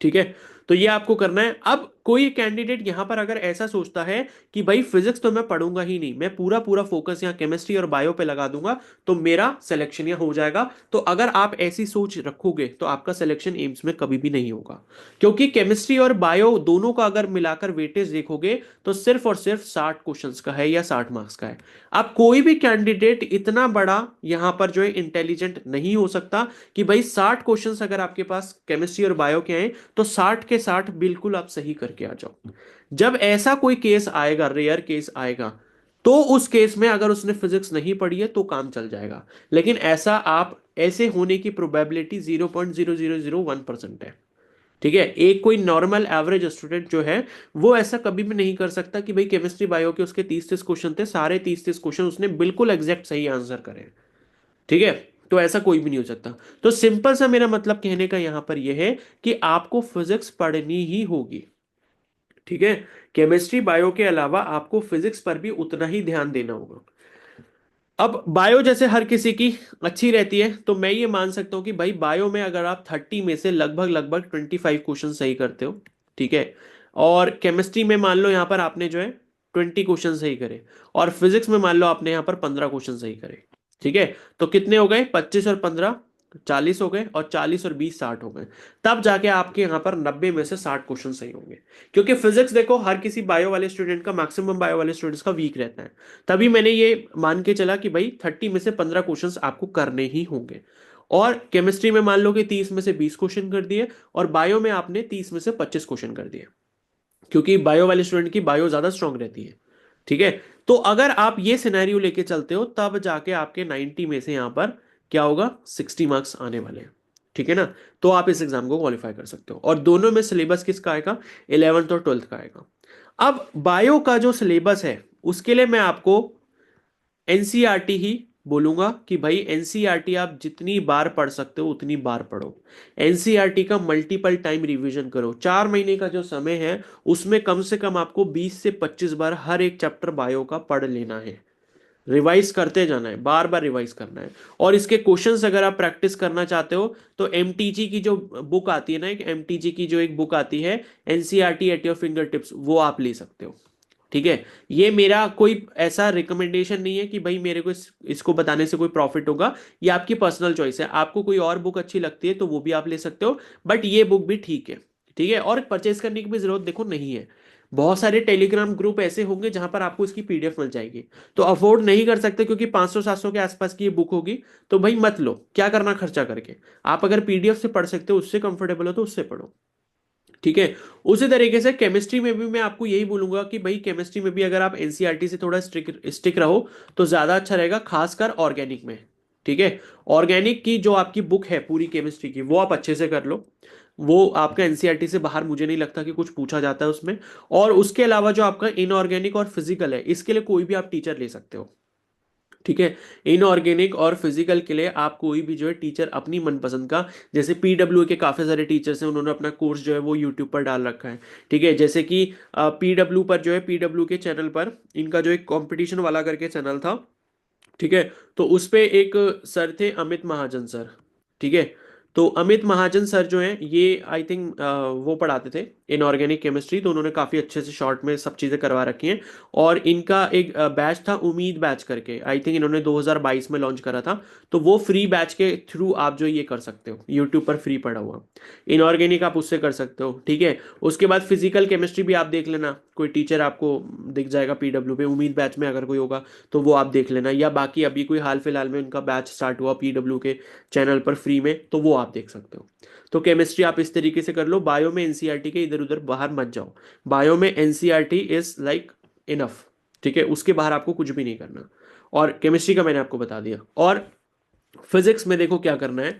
ठीक है। तो ये आपको करना है। अब कोई कैंडिडेट यहां पर अगर ऐसा सोचता है कि भाई फिजिक्स तो मैं पढ़ूंगा ही नहीं, मैं पूरा पूरा फोकस यहाँ केमिस्ट्री और बायो पे लगा दूंगा, तो मेरा सिलेक्शन यहाँ हो जाएगा, तो अगर आप ऐसी सोच रखोगे तो आपका सिलेक्शन एम्स में कभी भी नहीं होगा। क्योंकि केमिस्ट्री और बायो दोनों का अगर मिलाकर वेटेज देखोगे तो सिर्फ और सिर्फ 60 क्वेश्चंस का है या 60 मार्क्स का है। अब कोई भी कैंडिडेट इतना बड़ा यहां पर जो है इंटेलिजेंट नहीं हो सकता कि भाई 60 क्वेश्चंस अगर आपके पास केमिस्ट्री और बायो के आए तो 60 के 60 बिल्कुल आप सही करके आ जाओ। जब ऐसा कोई केस आएगा, रेयर केस आएगा, तो उस केस में अगर उसने फिजिक्स नहीं पढ़ी है तो काम चल जाएगा। लेकिन ऐसे होने की प्रोबेबिलिटी 0.0001% है। ठीक है। एक कोई नॉर्मल एवरेज स्टूडेंट जो है वो ऐसा कभी भी नहीं कर सकता कि भाई केमिस्ट्री बायो के उसके 30 30 क्वेश्चन थे, सारे 30 30 क्वेश्चन उसने बिल्कुल एग्जैक्ट सही आंसर करे। ठीक है। तो ऐसा कोई भी नहीं हो सकता। तो सिंपल सा मेरा मतलब कहने का यहां पर यह है कि आपको फिजिक्स पढ़नी ही होगी। ठीक है। केमिस्ट्री बायो के अलावा आपको फिजिक्स पर भी उतना ही ध्यान देना होगा। अब बायो जैसे हर किसी की अच्छी रहती है, तो मैं ये मान सकता हूं कि भाई बायो में अगर आप 30 में से लगभग लगभग 25 क्वेश्चन सही करते हो, ठीक है, और केमिस्ट्री में मान लो यहां पर आपने जो है 20 क्वेश्चन सही करे, और फिजिक्स में मान लो आपने यहां पर 15 क्वेश्चन सही करे, ठीक है, तो कितने हो गए, 25 और 15 40 हो गए, और 40 और 20 60 हो गए। तब जाके आपके यहां पर 90 में से 60 क्वेश्चन सही होंगे। क्योंकि फिजिक्स देखो हर किसी बायो वाले स्टूडेंट का, मैक्सिमम बायो वाले स्टूडेंट्स का वीक रहता है। तभी मैंने ये मान के चला कि भाई 30 में से 15 क्वेश्चंस आपको करने ही होंगे। और केमिस्ट्री में मान लो कि 30 में से 20 क्वेश्चन कर दिए, और बायो में आपने 30 में से 25 क्वेश्चन कर दिए, क्योंकि बायो वाले स्टूडेंट की बायो ज्यादा स्ट्रांग रहती है। ठीक है। तो अगर आप ये सिनेरियो लेके चलते हो, तब जाके आपके 90 में से यहां पर क्या होगा, 60 मार्क्स आने वाले हैं। ठीक है ना। तो आप इस एग्जाम को क्वालिफाई कर सकते हो, और दोनों में सिलेबस किसका आएगा, 11th और 12th का आएगा। अब बायो का जो सिलेबस है उसके लिए मैं आपको एनसीईआरटी ही बोलूंगा कि भाई एनसीईआरटी आप जितनी बार पढ़ सकते हो उतनी बार पढ़ो। एनसीईआरटी का मल्टीपल टाइम रिवीजन करो। 4 महीने का जो समय है उसमें कम से कम आपको 20 से 25 बार हर एक चैप्टर बायो का पढ़ लेना है। रिवाइज करते जाना है, बार बार रिवाइज करना है। और इसके क्वेश्चंस अगर आप प्रैक्टिस करना चाहते हो तो एमटीजी की जो बुक आती है ना, एक एमटीजी की जो एक बुक आती है, NCERT at your finger tips, वो आप ले सकते हो। ठीक है। ये मेरा कोई ऐसा रिकमेंडेशन नहीं है कि भाई मेरे को इसको बताने से कोई प्रॉफिट होगा। ये आपकी पर्सनल चॉइस है, आपको कोई और बुक अच्छी लगती है तो वो भी आप ले सकते हो, बट ये बुक भी ठीक है। ठीक है। और परचेस करने की भी जरूरत देखो नहीं है। बहुत सारे टेलीग्राम ग्रुप ऐसे होंगे जहां पर आपको इसकी पीडीएफ मिल जाएगी। तो अफोर्ड नहीं कर सकते क्योंकि 500 700 के आसपास की ये बुक होगी, तो भाई मत लो, क्या करना खर्चा करके। आप अगर पीडीएफ से पढ़ सकते हो, उससे कंफर्टेबल हो तो उससे पढ़ो। ठीक है। उसी तरीके से केमिस्ट्री में भी मैं आपको यही बोलूंगा कि भाई केमिस्ट्री में भी अगर आप एनसीईआरटी से थोड़ा स्टिक रहो तो ज्यादा अच्छा रहेगा, खासकर ऑर्गेनिक में। ठीक है। ऑर्गेनिक की जो आपकी बुक है पूरी केमिस्ट्री की, वो आप अच्छे से कर लो। वो आपका एनसीईआरटी से बाहर मुझे नहीं लगता कि कुछ पूछा जाता है उसमें। और उसके अलावा जो आपका इनऑर्गेनिक और फिजिकल है, इसके लिए कोई भी आप टीचर ले सकते हो। ठीक है। इनऑर्गेनिक और फिजिकल के लिए आप कोई भी जो है टीचर अपनी मनपसंद का, जैसे पीडब्ल्यू के काफी सारे टीचर्स हैं, उन्होंने अपना कोर्स जो है वो यूट्यूब पर डाल रखा है। ठीक है। जैसे कि पीडब्ल्यू पर जो है, पीडब्ल्यू के चैनल पर इनका जो एक कंपटीशन वाला करके चैनल था। ठीक है। तो उस पे एक सर थे, अमित महाजन सर। ठीक है। तो अमित महाजन सर जो हैं, ये आई थिंक वो पढ़ाते थे इनऑर्गेनिक केमिस्ट्री, तो उन्होंने काफी अच्छे से शॉर्ट में सब चीजें करवा रखी हैं। और इनका एक बैच था उम्मीद बैच करके, आई थिंक इन्होंने 2022 में लॉन्च करा था। तो वो फ्री बैच के थ्रू आप जो ये कर सकते हो, यूट्यूब पर फ्री पड़ा हुआ इनऑर्गेनिक आप उससे कर सकते हो। ठीक है। उसके बाद फिजिकल केमिस्ट्री भी आप देख लेना, कोई टीचर आपको दिख जाएगा पीडब्ल्यू पे, उम्मीद बैच में अगर कोई होगा तो वो आप देख लेना। या बाकी अभी कोई हाल फिलहाल में उनका बैच स्टार्ट हुआ पीडब्ल्यू के चैनल पर फ्री में, तो वो आप देख सकते हो। तो केमिस्ट्री आप इस तरीके से कर लो। बायो में एनसीईआरटी के इधर उधर बाहर मत जाओ। बायो में एनसीईआरटी इज लाइक इनफ। ठीक है। उसके बाहर आपको कुछ भी नहीं करना। और केमिस्ट्री का मैंने आपको बता दिया। और फिजिक्स में देखो क्या करना है।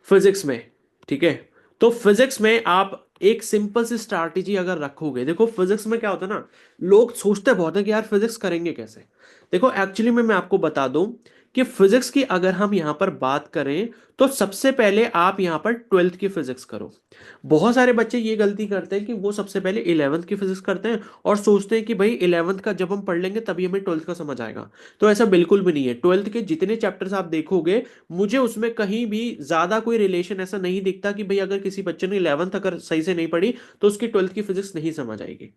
फिजिक्स में, ठीक है, तो फिजिक्स में आप एक सिंपल सी स्ट्रैटेजी अगर रखोगे, देखो फिजिक्स में क्या होता है ना, लोग सोचते बहुत है कि यार फिजिक्स करेंगे कैसे। देखो एक्चुअली में मैं आपको बता दूं कि फिजिक्स की अगर हम यहां पर बात करें, तो सबसे पहले आप यहां पर ट्वेल्थ की फिजिक्स करो। बहुत सारे बच्चे ये गलती करते हैं कि वो सबसे पहले इलेवंथ की फिजिक्स करते हैं और सोचते हैं कि भाई इलेवंथ का जब हम पढ़ लेंगे तभी हमें ट्वेल्थ का समझ आएगा। तो ऐसा बिल्कुल भी नहीं है। ट्वेल्थ के जितने चैप्टर्स आप देखोगे, मुझे उसमें कहीं भी ज्यादा कोई रिलेशन ऐसा नहीं दिखता कि भाई अगर किसी बच्चे ने इलेवंथ अगर सही से नहीं पढ़ी तो उसकी ट्वेल्थ की फिजिक्स नहीं समझ आएगी।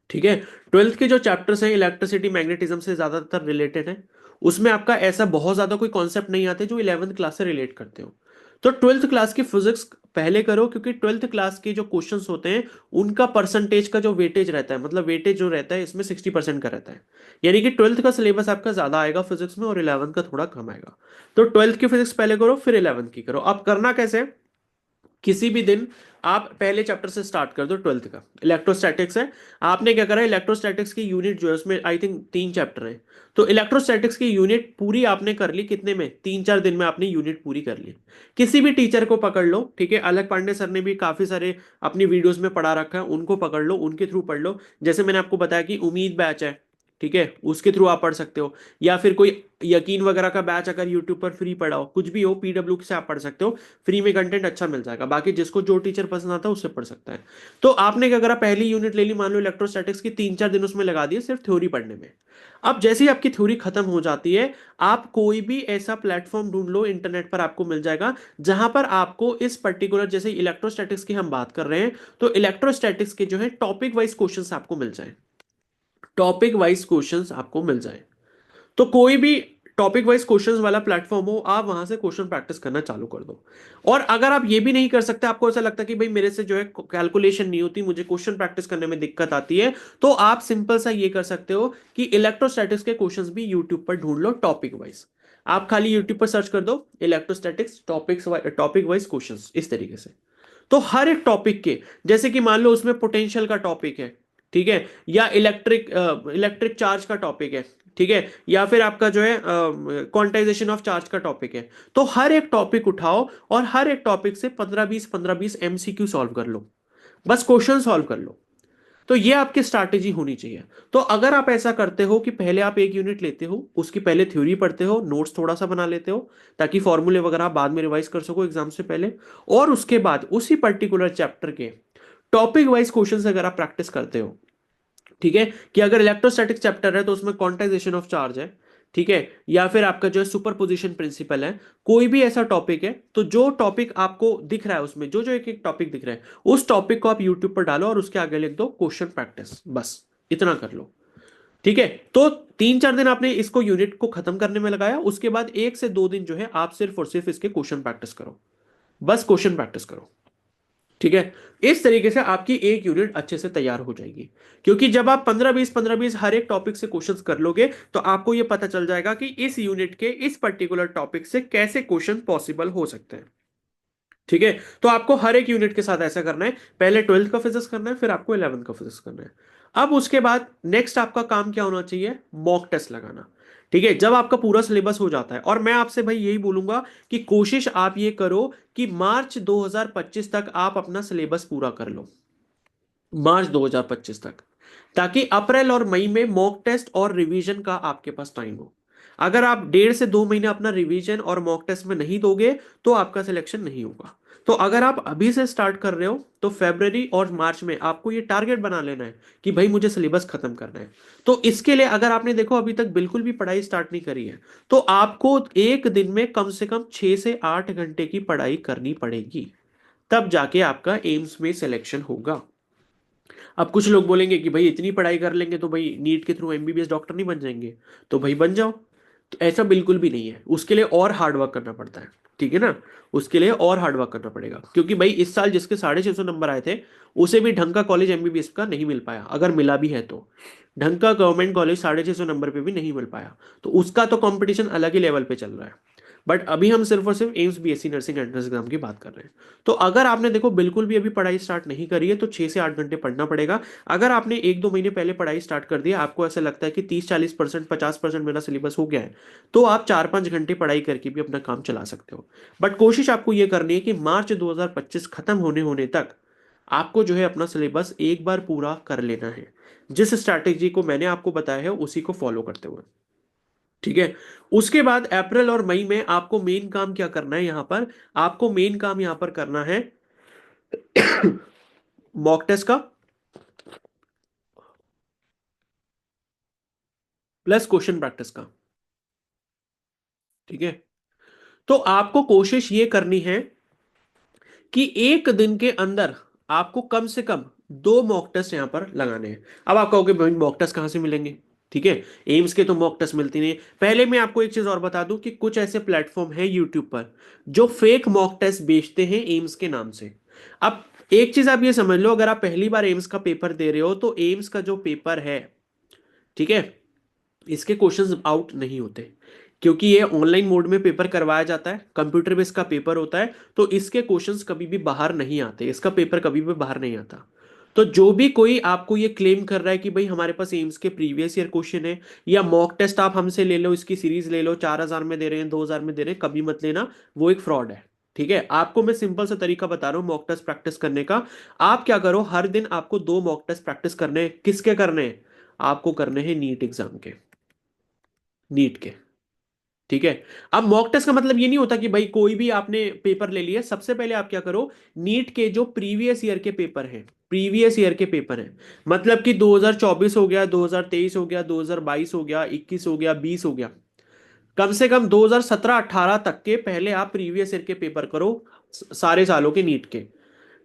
ठीक है। ट्वेल्थ के जो चैप्टर्स हैं इलेक्ट्रिसिटी मैग्नेटिज्म से ज्यादातर रिलेटेड है। उसमें आपका ऐसा बहुत ज्यादा कोई कॉन्सेप्ट नहीं आते जो इलेवंथ क्लास से रिलेट करते हो। तो ट्वेल्थ क्लास की फिजिक्स पहले करो, क्योंकि ट्वेल्थ क्लास के जो क्वेश्चंस होते हैं उनका परसेंटेज का जो वेटेज रहता है, मतलब वेटेज जो रहता है इसमें 60% का रहता है। यानी कि ट्वेल्थ का सिलेबस आपका ज्यादा आएगा फिजिक्स में और इलेवंथ का थोड़ा कम आएगा। तो ट्वेल्थ की फिजिक्स पहले करो, फिर इलेवंथ की करो। अब करना कैसे है, किसी भी दिन आप पहले चैप्टर से स्टार्ट कर दो। ट्वेल्थ का इलेक्ट्रोस्टैटिक्स है। आपने क्या करा, इलेक्ट्रोस्टैटिक्स की यूनिट जो है उसमें आई थिंक 3 चैप्टर है। तो इलेक्ट्रोस्टैटिक्स की यूनिट पूरी आपने कर ली कितने में, 3-4 दिन में आपने यूनिट पूरी कर ली। किसी भी टीचर को पकड़ लो, ठीक है, अलग पांडे सर ने भी काफी सारे अपनी वीडियोस में पढ़ा रखा है, उनको पकड़ लो, उनके थ्रू पढ़ लो। जैसे मैंने आपको बताया कि उम्मीद बैच है, ठीक है, उसके थ्रू आप पढ़ सकते हो। या फिर कोई यकीन वगैरह का बैच अगर यूट्यूब पर फ्री पढ़ा हो, कुछ भी हो, पीडब्ल्यू से आप पढ़ सकते हो। फ्री में कंटेंट अच्छा मिल जाएगा। बाकी जिसको जो टीचर पसंद आता है उससे पढ़ सकता है। तो आपने क्या करा, पहली यूनिट ले ली, मान लो इलेक्ट्रोस्टैटिक्स की, 3-4 दिन उसमें लगा दिए सिर्फ थ्योरी पढ़ने में। अब जैसे ही आपकी थ्योरी खत्म हो जाती है, आप कोई भी ऐसा प्लेटफॉर्म ढूंढ लो, इंटरनेट पर आपको मिल जाएगा, जहां पर आपको इस पर्टिकुलर, जैसे इलेक्ट्रोस्टैटिक्स की हम बात कर रहे हैं, तो इलेक्ट्रोस्टैटिक्स के जो है टॉपिक वाइज क्वेश्चंस आपको मिल जाए। टॉपिक वाइज क्वेश्चंस आपको मिल जाए। तो कोई भी टॉपिक वाइज क्वेश्चंस वाला प्लेटफॉर्म हो, आप वहां से क्वेश्चन प्रैक्टिस करना चालू कर दो। और अगर आप ये भी नहीं कर सकते, आपको ऐसा लगता है कि भाई मेरे से जो है कैलकुलेशन नहीं होती, मुझे क्वेश्चन प्रैक्टिस करने में दिक्कत आती है, तो आप सिंपल सा ये कर सकते हो कि इलेक्ट्रोस्टैटिक्स के क्वेश्चंस भी यूट्यूब पर ढूंढ लो टॉपिक वाइज। आप खाली यूट्यूब पर सर्च कर दो इलेक्ट्रोस्टैटिक्स टॉपिक वाइज क्वेश्चंस, इस तरीके से। तो हर एक टॉपिक के, जैसे कि मान लो उसमें पोटेंशियल का टॉपिक है, ठीक है, या इलेक्ट्रिक इलेक्ट्रिक चार्ज का टॉपिक है, ठीक है, या फिर आपका जो है क्वांटाइजेशन ऑफ चार्ज का टॉपिक है। तो हर एक टॉपिक उठाओ और हर एक टॉपिक से 15-20 एमसीक्यू सॉल्व कर लो। बस क्वेश्चन सॉल्व कर लो। तो ये आपकी स्ट्रैटेजी होनी चाहिए। तो अगर आप ऐसा करते हो कि पहले आप एक यूनिट लेते हो, उसकी पहले थ्योरी पढ़ते हो, नोट्स थोड़ा सा बना लेते हो, ताकि फॉर्मूले वगैरह आप बाद में रिवाइज कर सको एग्जाम से पहले, और उसके बाद उसी पर्टिकुलर चैप्टर के टॉपिक वाइज क्वेश्चन अगर आप प्रैक्टिस करते हो, ठीक है, कि अगर इलेक्ट्रोस्टैटिक चैप्टर है तो उसमें क्वांटाइजेशन ऑफ चार्ज है, ठीक है, या फिर आपका जो है सुपरपोजिशन प्रिंसिपल है, कोई भी ऐसा टॉपिक है, तो जो टॉपिक आपको दिख रहा है उसमें जो जो एक एक टॉपिक दिख रहा है, उस टॉपिक को आप यूट्यूब पर डालो और उसके आगे लिख दो क्वेश्चन प्रैक्टिस, बस इतना कर लो। ठीक है। तो 3-4 दिन आपने इसको यूनिट को खत्म करने में लगाया, उसके बाद 1 से 2 दिन जो है आप सिर्फ और सिर्फ इसके क्वेश्चन प्रैक्टिस करो। बस क्वेश्चन प्रैक्टिस करो। ठीक है। इस तरीके से आपकी एक यूनिट अच्छे से तैयार हो जाएगी। क्योंकि जब आप 15-20 हर एक टॉपिक से क्वेश्चंस कर लोगे, तो आपको यह पता चल जाएगा कि इस यूनिट के इस पर्टिकुलर टॉपिक से कैसे क्वेश्चन पॉसिबल हो सकते हैं। ठीक है। तो आपको हर एक यूनिट के साथ ऐसा करना है, पहले ट्वेल्थ का फिजिक्स करना है, फिर आपको इलेवंथ का फिजिक्स करना है। अब उसके बाद नेक्स्ट आपका काम क्या होना चाहिए, मॉक टेस्ट लगाना। ठीक है, जब आपका पूरा सिलेबस हो जाता है, और मैं आपसे भाई यही बोलूंगा कि कोशिश आप ये करो कि मार्च 2025 तक आप अपना सिलेबस पूरा कर लो, मार्च 2025 तक, ताकि अप्रैल और मई में मॉक टेस्ट और रिवीजन का आपके पास टाइम हो। अगर आप 1.5 से 2 महीने अपना रिवीजन और मॉक टेस्ट में नहीं दोगे तो आपका सिलेक्शन नहीं होगा। तो अगर आप अभी से स्टार्ट कर रहे हो तो फरवरी और मार्च में आपको ये टारगेट बना लेना है कि भाई मुझे सिलेबस खत्म करना है। तो इसके लिए अगर आपने देखो अभी तक बिल्कुल भी पढ़ाई स्टार्ट नहीं करी है, तो आपको एक दिन में कम से कम 6 से 8 घंटे की पढ़ाई करनी पड़ेगी, तब जाके आपका एम्स में सिलेक्शन होगा। अब कुछ लोग बोलेंगे कि भाई इतनी पढ़ाई कर लेंगे तो भाई नीट के थ्रू एमबीबीएस डॉक्टर नहीं बन जाएंगे, तो भाई बन जाओ। तो ऐसा बिल्कुल भी नहीं है, उसके लिए और हार्ड वर्क करना पड़ता है। ठीक है ना, उसके लिए और हार्ड वर्क करना पड़ेगा, क्योंकि भाई इस साल जिसके 650 नंबर आए थे उसे भी ढंग का कॉलेज एमबीबीएस का नहीं मिल पाया, अगर मिला भी है तो ढंग का गवर्नमेंट कॉलेज 650 नंबर पे भी नहीं मिल पाया। तो उसका तो कंपटीशन अलग ही लेवल पे चल रहा है। बट अभी हम सिर्फ और सिर्फ AIIMS BSc nursing entrance exam की बात कर रहे हैं। तो अगर आपने देखो बिल्कुल भी अभी पढ़ाई स्टार्ट नहीं करी है तो 6 से 8 घंटे पढ़ना पड़ेगा। अगर आपने 1-2 महीने पहले पढ़ाई स्टार्ट कर दिया, आपको ऐसा लगता है कि 30-40% 50% मेरा सिलेबस हो गया है, तो आप 4-5 घंटे पढ़ाई करके भी अपना काम चला सकते हो। बट कोशिश आपको यह करनी है कि मार्च 2025 खत्म होने होने तक आपको जो है अपना सिलेबस एक बार पूरा कर लेना है, जिस स्ट्रैटेजी को मैंने आपको बताया है उसी को फॉलो करते हुए। ठीक है, उसके बाद अप्रैल और मई में आपको मेन काम क्या करना है, यहां पर आपको मेन काम यहां पर करना है मॉक टेस्ट का प्लस क्वेश्चन प्रैक्टिस का। ठीक है, तो आपको कोशिश ये करनी है कि एक दिन के अंदर आपको कम से कम 2 मॉक टेस्ट यहां पर लगाने हैं। अब आप कहोगे भाई मॉक टेस्ट कहां से मिलेंगे? ठीक है, एम्स के तो मॉक टेस्ट मिलती नहीं। पहले मैं आपको एक चीज और बता दूं कि कुछ ऐसे प्लेटफॉर्म है यूट्यूब पर जो फेक मॉक टेस्ट बेचते हैं एम्स के नाम से। अब एक चीज आप ये समझ लो, अगर आप पहली बार एम्स का पेपर दे रहे हो तो एम्स का जो पेपर है, ठीक है, इसके क्वेश्चंस आउट नहीं होते, क्योंकि ये ऑनलाइन मोड में पेपर करवाया जाता है, कंप्यूटर बेस्ड का पेपर होता है। तो इसके क्वेश्चंस कभी भी बाहर नहीं आते, इसका पेपर कभी भी बाहर नहीं आता। तो जो भी कोई आपको ये क्लेम कर रहा है कि भाई हमारे पास एम्स के प्रीवियस ईयर क्वेश्चन है, या मॉक टेस्ट आप हमसे ले लो, इसकी सीरीज ले लो, 4,000 में दे रहे हैं, 2,000 में दे रहे हैं, कभी मत लेना, वो एक फ्रॉड है। ठीक है, आपको मैं सिंपल सा तरीका बता रहा हूँ मॉक टेस्ट प्रैक्टिस करने का। आप क्या करो, हर दिन आपको 2 मॉक टेस्ट प्रैक्टिस करने हैं। किसके करने हैं? आपको करने हैं नीट एग्जाम के, नीट के। ठीक है, अब मॉक टेस्ट का मतलब ये नहीं होता कि भाई कोई भी आपने पेपर ले लिया। सबसे पहले आप क्या करो, नीट के जो प्रीवियस ईयर के पेपर हैं, प्रीवियस ईयर के पेपर हैं, मतलब कि 2024 हो गया, 2023 हो गया, 2022 हो गया, 21 हो गया, 20 हो गया, कम से कम 2017-18 तक के पहले आप प्रीवियस ईयर के पेपर करो, सारे सालों के नीट के।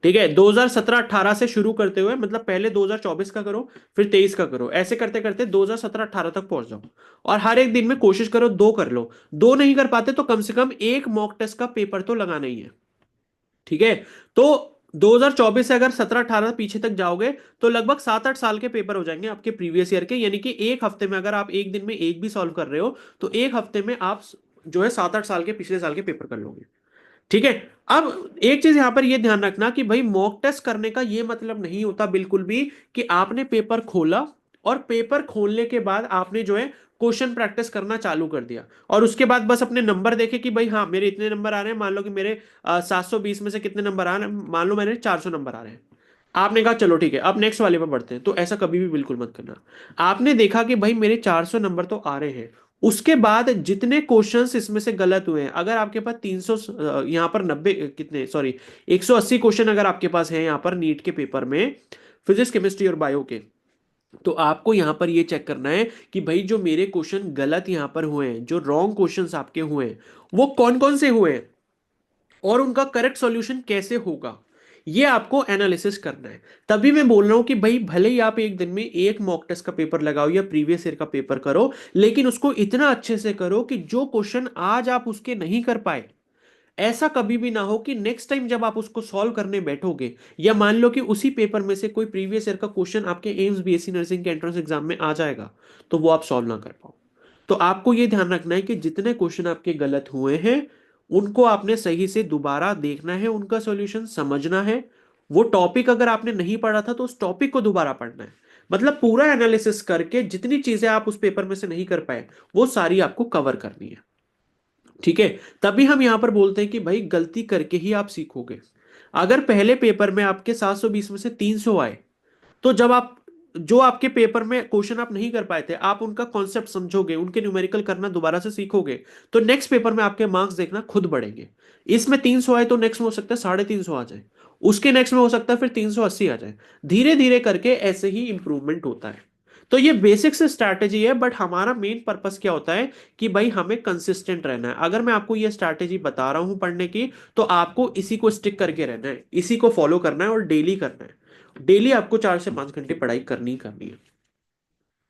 ठीक है, 2017-18 से शुरू करते हुए, मतलब पहले 2024 का करो, फिर 23 का करो, ऐसे करते करते 2017-18 तक पहुंच जाओ। और हर एक दिन में कोशिश करो 2 कर लो। 2 नहीं कर पाते तो कम से कम एक मॉक टेस्ट का पेपर तो लगाना ही है। ठीक है, तो 2024 से अगर 17-18 पीछे तक जाओगे तो लगभग 7-8 साल के पेपर हो जाएंगे आपके प्रीवियस ईयर के, यानी कि एक हफ्ते में, अगर आप एक दिन में एक भी सॉल्व कर रहे हो तो एक हफ्ते में आप जो है 7-8 साल के पिछले साल के पेपर कर लोगे। ठीक है, अब एक चीज यहां पर यह ध्यान रखना कि भाई मॉक टेस्ट करने का यह मतलब नहीं होता बिल्कुल भी कि आपने पेपर खोला और पेपर खोलने के बाद आपने जो है क्वेश्चन प्रैक्टिस करना चालू कर दिया, और उसके बाद बस अपने नंबर देखे कि भाई हाँ मेरे इतने नंबर आ रहे हैं, मान लो कि मेरे 720 में से कितने नंबर आ रहे हैं, मान लो मेरे 400 नंबर आ रहे हैं। आपने कहा चलो ठीक है अब नेक्स्ट वाले पर बढ़ते हैं, तो ऐसा कभी भी बिल्कुल मत करना। आपने देखा कि भाई मेरे 400 नंबर तो आ रहे हैं, उसके बाद जितने क्वेश्चंस इसमें से गलत हुए हैं, अगर आपके पास 300 यहाँ पर 90 कितने सॉरी 180 क्वेश्चन अगर आपके पास है यहाँ पर नीट के पेपर में, फिजिक्स केमिस्ट्री और बायो के, तो आपको यहां पर ये चेक करना है कि भाई जो मेरे क्वेश्चन गलत यहां पर हुए हैं, जो रॉन्ग क्वेश्चंस आपके हुए हैं, वो कौन कौन से हुए हैं और उनका करेक्ट सॉल्यूशन कैसे होगा, ये आपको एनालिसिस करना है। तभी मैं बोल रहा हूं कि भाई भले ही आप एक दिन में एक मॉक टेस्ट का पेपर लगाओ या प्रीवियस ईयर का पेपर करो, लेकिन उसको इतना अच्छे से करो कि जो क्वेश्चन आज आप उसके नहीं कर पाए, ऐसा कभी भी ना हो कि नेक्स्ट टाइम जब आप उसको सॉल्व करने बैठोगे, या मान लो कि उसी पेपर में से कोई प्रीवियस ईयर का क्वेश्चन आपके एम्स बीएससी नर्सिंग के एंट्रेंस एग्जाम में आ जाएगा तो वो आप सॉल्व ना कर पाओ। तो आपको ये ध्यान रखना है कि जितने क्वेश्चन आपके गलत हुए हैं उनको आपने सही से दोबारा देखना है, उनका सॉल्यूशन समझना है। वो टॉपिक अगर आपने नहीं पढ़ा था तो उस टॉपिक को दोबारा पढ़ना है। मतलब पूरा एनालिसिस करके जितनी चीजें आप उस पेपर में से नहीं कर पाए वो सारी आपको कवर करनी है। ठीक है, तभी हम यहां पर बोलते हैं कि भाई गलती करके ही आप सीखोगे। अगर पहले पेपर में आपके 720 में से 300 आए, तो जब आप जो आपके पेपर में क्वेश्चन आप नहीं कर पाए थे आप उनका कॉन्सेप्ट समझोगे, उनके न्यूमेरिकल करना दोबारा से सीखोगे, तो नेक्स्ट पेपर में आपके मार्क्स देखना खुद बढ़ेंगे। इसमें 300 आए तो नेक्स्ट में हो सकता है 350 आ जाए, उसके नेक्स्ट में हो सकता है फिर 380 आ जाए। धीरे धीरे करके ऐसे ही इंप्रूवमेंट होता है। तो ये बेसिक से स्ट्रैटेजी है, बट हमारा मेन पर्पस क्या होता है कि भाई हमें कंसिस्टेंट रहना है। अगर मैं आपको ये स्ट्रैटेजी बता रहा हूं पढ़ने की, तो आपको इसी को स्टिक करके रहना है, इसी को फॉलो करना है और डेली करना है। डेली आपको 4 से 5 घंटे पढ़ाई करनी ही करनी है।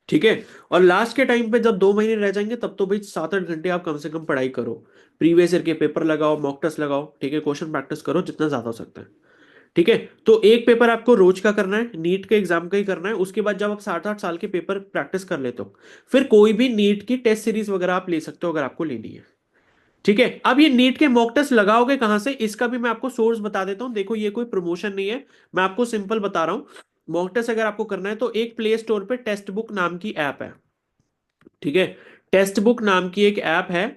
ठीक है, और लास्ट के टाइम पे जब 2 महीने रह जाएंगे तब तो भाई 7-8 घंटे आप कम से कम पढ़ाई करो। प्रीवियस ईयर के पेपर लगाओ, मॉक टेस्ट लगाओ, ठीक है, क्वेश्चन प्रैक्टिस करो जितना ज्यादा हो सकता है। ठीक है, तो एक पेपर आपको रोज का करना है, नीट के एग्जाम का ही करना है। उसके बाद जब आप 7-8 साल के पेपर प्रैक्टिस कर लेते हो, फिर कोई भी नीट की टेस्ट सीरीज वगैरह आप ले सकते हो अगर आपको लेनी है। ठीक है, अब ये नीट के मॉक टेस्ट लगाओगे कहां से, इसका भी मैं आपको सोर्स बता देता हूं। देखो ये कोई प्रमोशन नहीं है, मैं आपको सिंपल बता रहा हूं। मॉक टेस्ट अगर आपको करना है तो एक प्ले स्टोर पे टेस्ट बुक नाम की ऐप है। ठीक है, टेस्ट बुक नाम की एक ऐप है।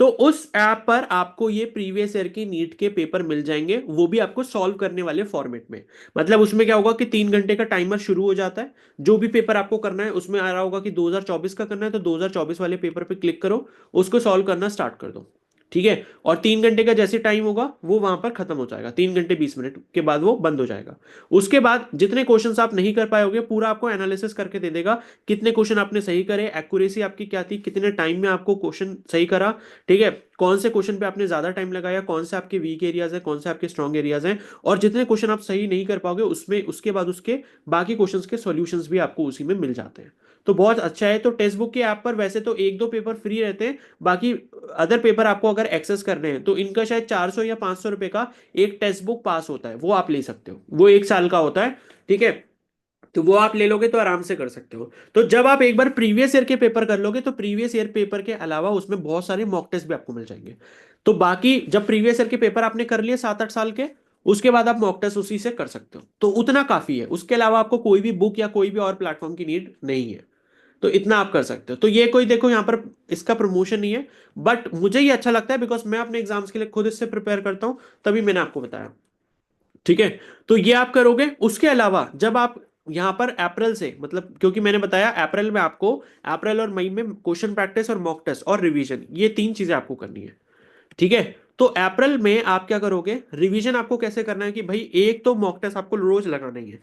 तो उस ऐप पर आपको ये प्रीवियस ईयर की नीट के पेपर मिल जाएंगे, वो भी आपको सॉल्व करने वाले फॉर्मेट में। मतलब उसमें क्या होगा कि 3 घंटे का टाइमर शुरू हो जाता है। जो भी पेपर आपको करना है उसमें आ रहा होगा कि 2024 का करना है, तो 2024 वाले पेपर पे क्लिक करो, उसको सॉल्व करना स्टार्ट कर दो। ठीक है, और 3 घंटे का जैसे टाइम होगा वो वहां पर खत्म हो जाएगा, 3 घंटे 20 मिनट के बाद वो बंद हो जाएगा। उसके बाद जितने क्वेश्चंस आप नहीं कर पाओगे पूरा आपको एनालिसिस करके दे देगा। कितने क्वेश्चन आपने सही करे, एक्यूरेसी आपकी क्या थी, कितने टाइम में आपको क्वेश्चन सही करा। ठीक है, कौन से क्वेश्चन पे आपने ज्यादा टाइम लगाया, कौन से आपके वीक एरियाज हैं, कौन से आपके स्ट्रॉन्ग एरियाज हैं, और जितने क्वेश्चन आप सही नहीं कर पाओगे उसमें उसके बाद उसके बाकी क्वेश्चंस के सॉल्यूशंस भी आपको उसी में मिल जाते हैं। तो बहुत अच्छा है। तो टेक्स्ट बुक के ऐप पर वैसे तो 1-2 पेपर फ्री रहते हैं, बाकी अदर पेपर आपको अगर एक्सेस करने हैं तो इनका शायद 400 या 500 रुपए का एक टेक्स्ट बुक पास होता है, वो आप ले सकते हो, वो 1 साल का होता है। ठीक है, तो वो आप ले लोगे तो आराम से कर सकते हो। तो जब आप एक बार प्रीवियस ईयर के पेपर कर लोगे तो प्रीवियस ईयर पेपर के अलावा उसमें बहुत सारे मॉक टेस्ट भी आपको मिल जाएंगे। तो बाकी जब प्रीवियस ईयर के पेपर आपने कर लिए 7-8 साल के, उसके बाद आप मॉक टेस्ट उसी से कर सकते हो, तो उतना काफी है। उसके अलावा आपको कोई भी बुक या कोई भी और प्लेटफॉर्म की नीड नहीं है। तो इतना आप कर सकते हो। तो ये कोई देखो यहाँ पर इसका प्रमोशन नहीं है, बट मुझे ये अच्छा लगता है बिकॉज मैं अपने एग्जाम्स के लिए खुद इससे प्रिपेयर करता हूं, तभी मैंने आपको बताया। ठीक है, तो ये आप करोगे। उसके अलावा जब आप यहां पर अप्रैल से, मतलब क्योंकि मैंने बताया अप्रैल में आपको, अप्रैल और मई में क्वेश्चन प्रैक्टिस और मॉक टेस्ट और रिवीजन, ये 3 चीजें आपको करनी है। ठीक है, तो अप्रैल में आप क्या करोगे, रिवीजन आपको कैसे करना है कि भाई एक तो मॉक टेस्ट आपको रोज लगाना ही है।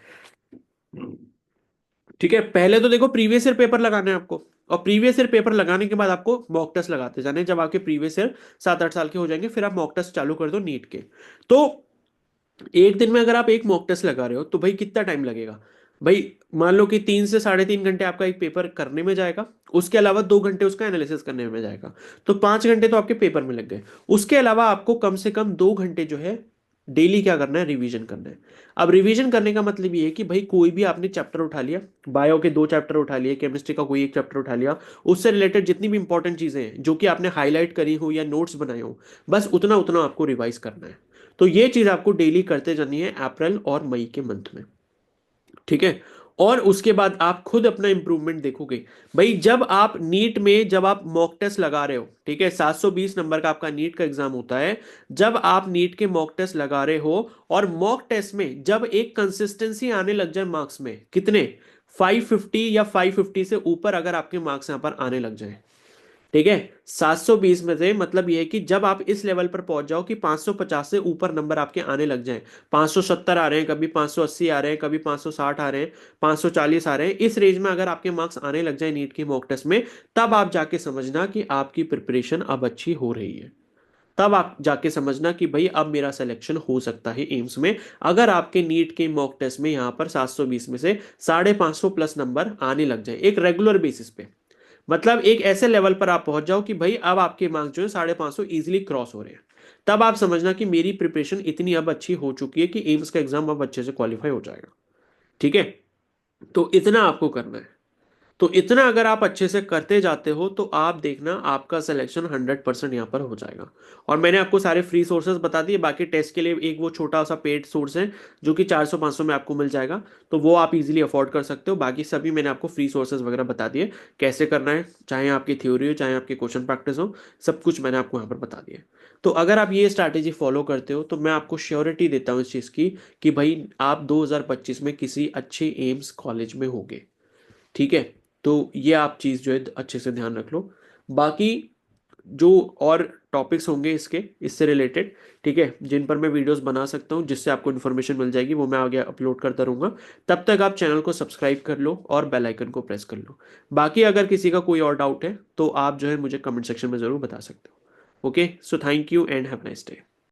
ठीक है, पहले तो देखो प्रीवियस ईयर पेपर लगाने हैं आपको, और प्रीवियस ईयर पेपर लगाने के बाद आपको मॉक टेस्ट लगाते जाने हैं। जब आपके प्रीवियस ईयर 7-8 साल के हो जाएंगे फिर आप मॉक टेस्ट चालू कर दो नीट के। तो एक दिन में अगर आप एक मॉक टेस्ट लगा रहे हो तो भाई कितना टाइम लगेगा। भाई मान लो कि 3 से 3.5 घंटे आपका एक पेपर करने में जाएगा, उसके अलावा 2 घंटे उसका एनालिसिस करने में जाएगा, तो 5 घंटे तो आपके पेपर में लग गए। उसके अलावा आपको कम से कम 2 घंटे जो है डेली क्या करना है, रिवीजन करना है। अब रिवीजन करने का मतलब ये है कि भाई कोई भी आपने चैप्टर उठा लिया, बायो के 2 चैप्टर उठा लिए, केमिस्ट्री का कोई एक चैप्टर उठा लिया, उससे रिलेटेड जितनी भी इंपॉर्टेंट चीजें हैं जो कि आपने हाईलाइट करी हो या नोट्स बनाए हो, बस उतना उतना आपको रिवाइज करना है। तो ये चीज आपको डेली करते जानी है अप्रैल और मई के मंथ में। ठीक है, और उसके बाद आप खुद अपना इंप्रूवमेंट देखोगे। भाई जब आप नीट में जब आप मॉक टेस्ट लगा रहे हो, ठीक है, 720 नंबर का आपका नीट का एग्जाम होता है। जब आप नीट के मॉक टेस्ट लगा रहे हो और मॉक टेस्ट में जब एक कंसिस्टेंसी आने लग जाए मार्क्स में, कितने, 550 या 550 से ऊपर अगर आपके मार्क्स यहां पर आने लग जाए, ठीक है, 720 में से मतलब यह है कि जब आप इस लेवल पर पहुंच जाओ कि 550 से ऊपर नंबर आपके आने लग जाएं, 570 आ रहे हैं, कभी 580 आ रहे हैं, कभी 560 आ रहे हैं, 540 आ रहे हैं, इस रेंज में अगर आपके मार्क्स आने लग जाए नीट की मॉक टेस्ट में, तब आप जाके समझना कि आपकी प्रिपरेशन अब अच्छी हो रही है। तब आप जाके समझना कि भाई अब मेरा सिलेक्शन हो सकता है एम्स में, अगर आपके नीट के मॉक टेस्ट में यहां पर 720 में से 550 प्लस नंबर आने लग जाए एक रेगुलर बेसिस पे। मतलब एक ऐसे लेवल पर आप पहुंच जाओ कि भाई अब आपके मार्क्स जो है 550 इजिली क्रॉस हो रहे हैं। तब आप समझना कि मेरी प्रिपरेशन इतनी अब अच्छी हो चुकी है कि एम्स का एग्जाम अब अच्छे से क्वालिफाई हो जाएगा। ठीक है, तो इतना आपको करना है। तो इतना अगर आप अच्छे से करते जाते हो तो आप देखना आपका सिलेक्शन 100% यहाँ पर हो जाएगा। और मैंने आपको सारे फ्री सोर्सेज बता दिए, बाकी टेस्ट के लिए एक वो छोटा सा पेड सोर्स है जो कि 400-500 में आपको मिल जाएगा, तो वो आप इजीली अफोर्ड कर सकते हो। बाकी सभी मैंने आपको फ्री सोर्सेज वगैरह बता दिए कैसे करना है, चाहे आपकी थ्योरी हो चाहे आपके क्वेश्चन प्रैक्टिस हो, सब कुछ मैंने आपको यहाँ पर बता दिया। तो अगर आप ये स्ट्रैटेजी फॉलो करते हो तो मैं आपको श्योरिटी देता हूँ इस चीज़ की कि भाई आप 2025 में किसी अच्छे एम्स कॉलेज में होगे। ठीक है, तो ये आप चीज़ जो है अच्छे से ध्यान रख लो। बाकी जो और टॉपिक्स होंगे इसके इससे रिलेटेड, ठीक है, जिन पर मैं वीडियोस बना सकता हूँ जिससे आपको इन्फॉर्मेशन मिल जाएगी, वो मैं आगे अपलोड करता रहूँगा। तब तक आप चैनल को सब्सक्राइब कर लो और बेल आइकन को प्रेस कर लो। बाकी अगर किसी का कोई और डाउट है तो आप जो है मुझे कमेंट सेक्शन में ज़रूर बता सकते हो। Okay, so thank you and have nice day.